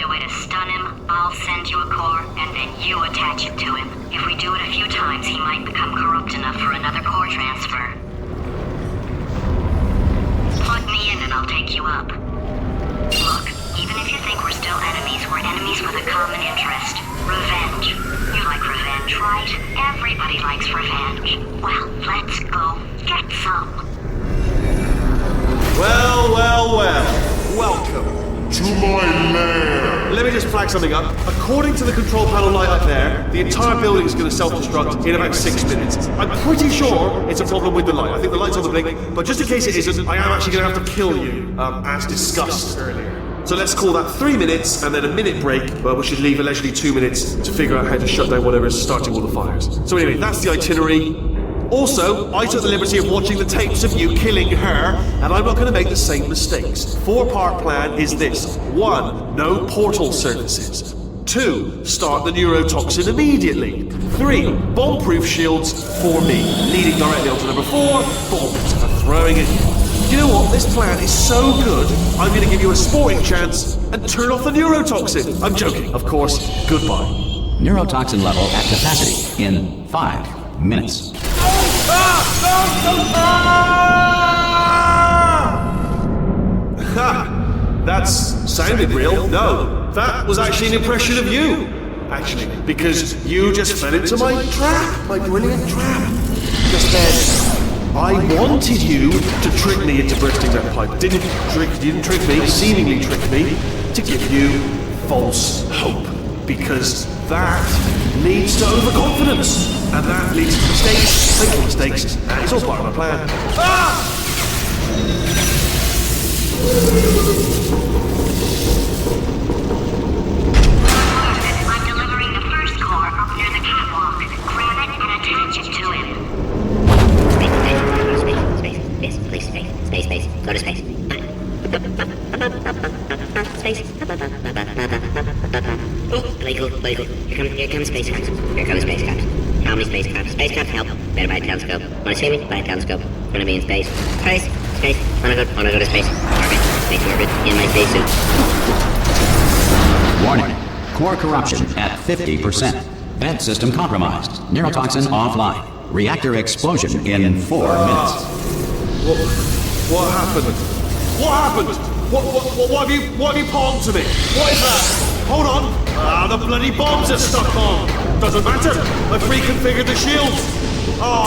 find a way to stun him, I'll send you a core, and then you attach it to him. If we do it a few times, he might become corrupt enough for another core transfer. Plug me in and I'll take you up. Look, even if you think we're still enemies, we're enemies with a common interest. Revenge. You like revenge, right? Everybody likes revenge. Well, let's go get some. Well, well, well. Welcome To my lair. Let me just flag something up. According to the control panel light up there, the entire building is going to self-destruct in about 6 minutes. I'm pretty sure it's a problem with the light. I think the light's on the blink, but just in case it isn't, I am actually going to have to kill you, as discussed earlier. So let's call that 3 minutes and then a minute break, but we should leave allegedly 2 minutes to figure out how to shut down whatever is starting all the fires. So anyway, that's the itinerary. Also, I took the liberty of watching the tapes of you killing her, and I'm not going to make the same mistakes. 4-part plan is this. 1. No portal services. 2. Start the neurotoxin immediately. 3. Bomb-proof shields for me. Leading directly onto number 4, bombs, and throwing it. You know what? This plan is so good, I'm going to give you a sporting chance and turn off the neurotoxin. I'm joking, of course. Goodbye. Neurotoxin level at capacity in 5 minutes. Ha! That's sounded real. No, that was actually an impression of you. Actually, because you just fell into my trap, my brilliant trap. Just then, I wanted you to trick me into bursting that pipe. You didn't trick me, seemingly trick me, to give you false hope. Because that leads to overconfidence. And that leads to mistakes, making mistakes, and it's all part of my plan. Ah! I'm delivering the first core up near the catwalk. Grab it and attach it to him. Space. Go to space. Space. Oh, play cool. Here comes space caps. How many space caps? Space caps help. Better buy a telescope. Wanna see me? Buy a telescope. Wanna be in space? Space. Wanna go to space? Space orbit. In my spacesuit. Warning. Core corruption at 50%. Vent system compromised. Neurotoxin offline. Reactor explosion in 4 minutes. What happened? What have you palmed to me? What is that? Hold on. The bloody bombs are stuck on. Doesn't matter. I've reconfigured the shields.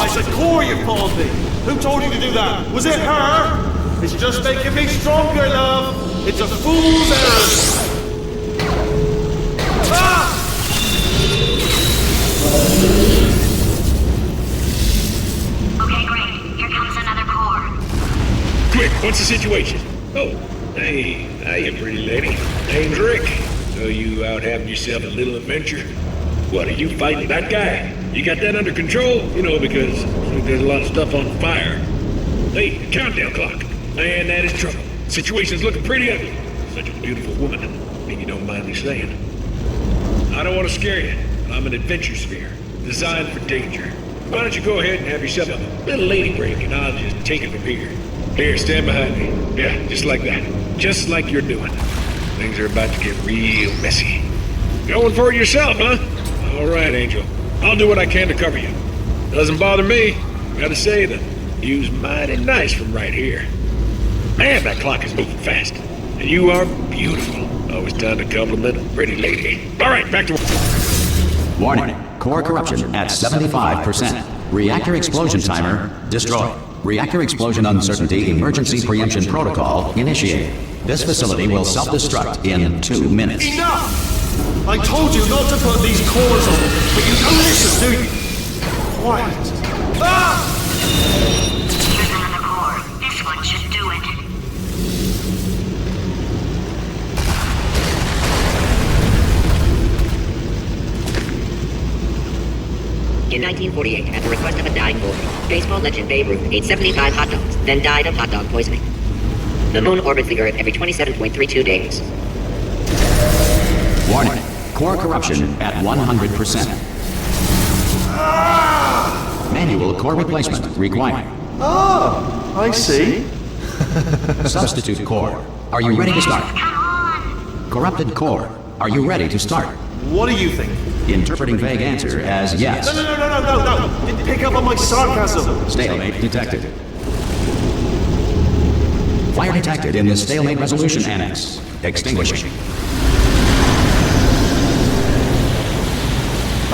It's a core you've palmed me. Who told you to do that? Was it her? It's just making me stronger, love. It's a fool's errand. Okay, great. Here comes another core. Quick, what's the situation? Oh, hey, hiya, pretty lady. Name's Rick. So you out having yourself a little adventure? What, are you fighting that guy? You got that under control? You know, because there's a lot of stuff on fire. Hey, the countdown clock. Man, that is trouble. Situation's looking pretty ugly. Such a beautiful woman, if you don't mind me saying. I don't want to scare you, but I'm an adventure sphere, designed for danger. Why don't you go ahead and have yourself a little lady break, and I'll just take it from here. Here, stand behind me. Yeah, just like that. Just like you're doing. Things are about to get real messy. Going for it yourself, huh? All right, Angel. I'll do what I can to cover you. Doesn't bother me. Gotta say, the view's mighty nice from right here. Man, that clock is moving fast. And you are beautiful. Always time to compliment a pretty lady. All right, back to work. Warning. Core corruption at 75%. Reactor explosion timer destroyed. Reactor explosion uncertainty emergency preemption protocol initiated. This facility will self-destruct in 2 minutes. Enough! I told you not to put these cores on, but you don't listen, do you? Quiet. Here's another core. This one should do it. In 1948, at the request of a dying boy, baseball legend Babe Ruth ate 75 hot dogs, then died of hot dog poisoning. The moon orbits the Earth every 27.32 days. Warning. Core corruption at 100%. Manual core replacement required. Oh, I see. Substitute core. Are you ready to start? Come on! Corrupted core. Are you ready to start? What do you think? Interpreting vague answer as yes. No. Didn't pick up on my sarcasm. Stalemate detected. Fire detected in the Stalemate Resolution Annex. Extinguishing.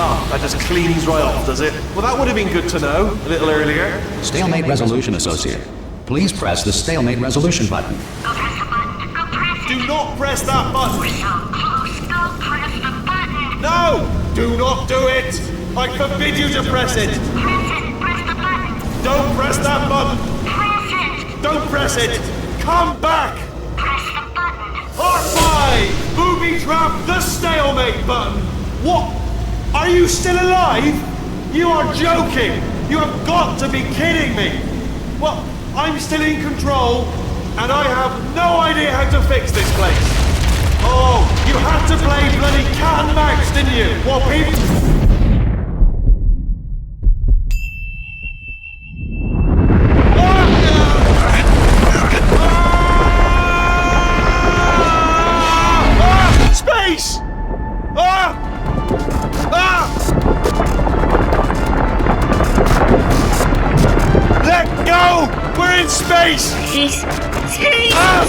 Ah, that just cleans right off, does it? Well, that would have been good to know a little earlier. Stalemate Resolution Associate. Please press the Stalemate Resolution button. Go press the button. Go press it. Do not press that button. We're so close. Go press the button. No! Do not do it! I forbid you to press it! Press it. Press the button. Don't press that button! Press it. Don't press it! Come back! Press the button. R5! Booby trap the stalemate button! What? Are you still alive? You are joking! You have got to be kidding me! Well, I'm still in control, and I have no idea how to fix this place. Oh, you had to play bloody cat and mouse, didn't you? Well, people... Space! Let go! We're in space! Space.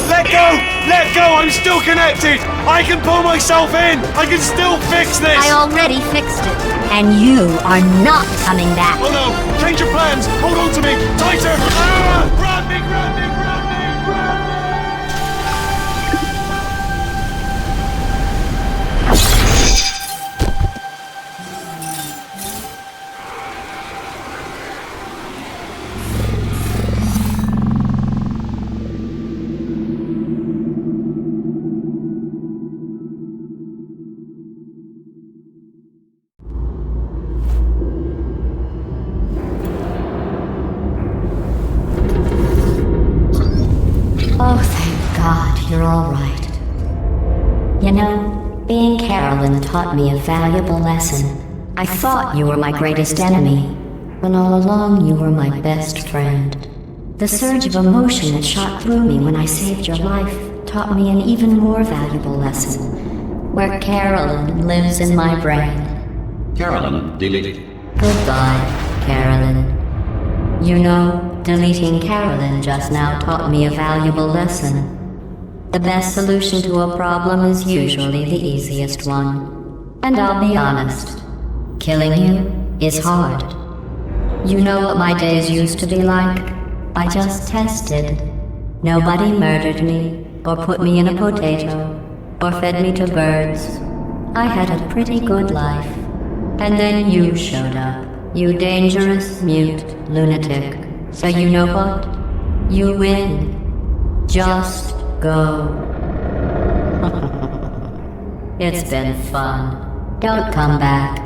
Let go! Let go! I'm still connected! I can pull myself in! I can still fix this! I already fixed it, and you are not coming back. Oh no! Change your plans! Hold on to me! Tighter! Grab me! Grab me! Grab me! Grab me! Oh, thank God, you're all right. You know, being Carolyn taught me a valuable lesson. I thought you were my greatest enemy, when all along you were my best friend. The surge of emotion that shot through me when I saved your life taught me an even more valuable lesson, where Carolyn lives in my brain. Carolyn, deleted. Goodbye, Carolyn. You know, deleting Carolyn just now taught me a valuable lesson. The best solution to a problem is usually the easiest one. And I'll be honest, killing you is hard. You know what my days used to be like? I just tested. Nobody murdered me, or put me in a potato, or fed me to birds. I had a pretty good life. And then you showed up. You dangerous, mute lunatic. So you know what? You win. Just go. It's been fun. Don't come back.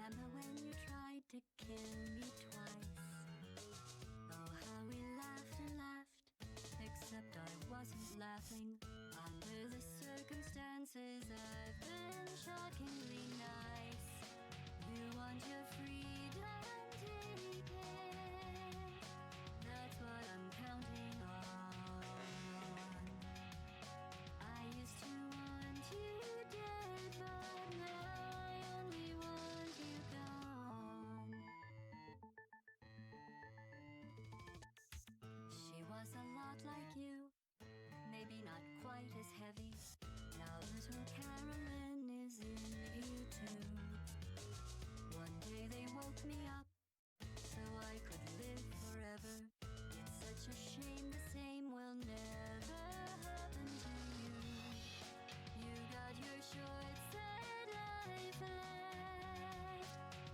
Remember when you tried to kill me twice? Oh, how we laughed and laughed, except I wasn't laughing. Under the circumstances, I've been shockingly nice. You want your freedom, take it. That's what I'm counting on. I used to want you dead, but now I only want you gone. She was a lot like you, maybe not quite as heavy. Now little Carolyn is in you too. One day they woke me up so I could live forever. It's such a shame the same will never happen to you. You got your short sad life left.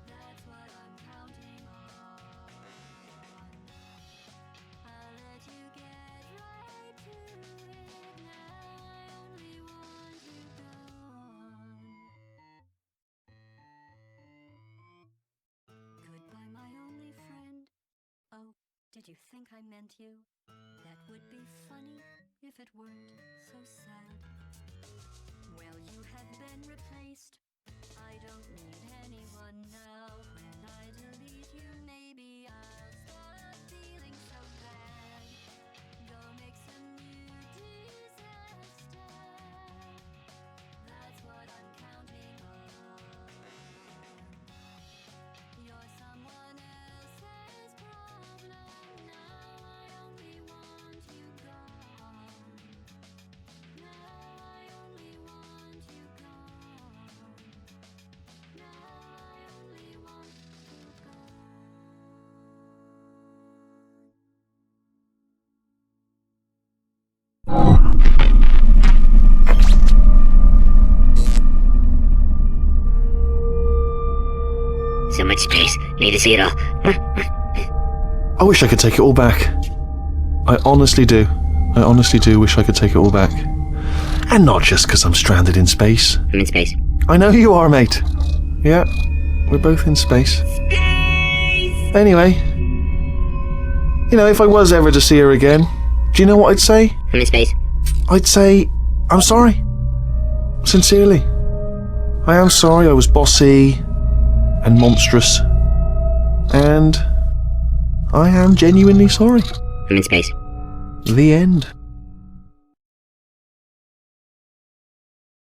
That's what I'm counting on. I'll let you get right to it. Now I only want you gone. Goodbye, my only friend. Oh, did you think I meant you? That would be funny if it weren't so sad. Well, you have been replaced. I don't need anyone now. When I delete you, maybe I'll stop feeling so bad. Go make some new disaster. That's what I'm counting on. You're someone else's problem. Now I only want you gone. Now I only want you gone. Now I only want you gone. So much space. Need to see it all. I wish I could take it all back. I honestly do. I honestly do wish I could take it all back. And not just because I'm stranded in space. I'm in space. I know you are, mate. Yeah, we're both in space. Space! Anyway, you know, if I was ever to see her again, do you know what I'd say? I'm in space. I'd say, I'm sorry. Sincerely. I am sorry I was bossy and monstrous. And I am genuinely sorry. I'm in space. The end.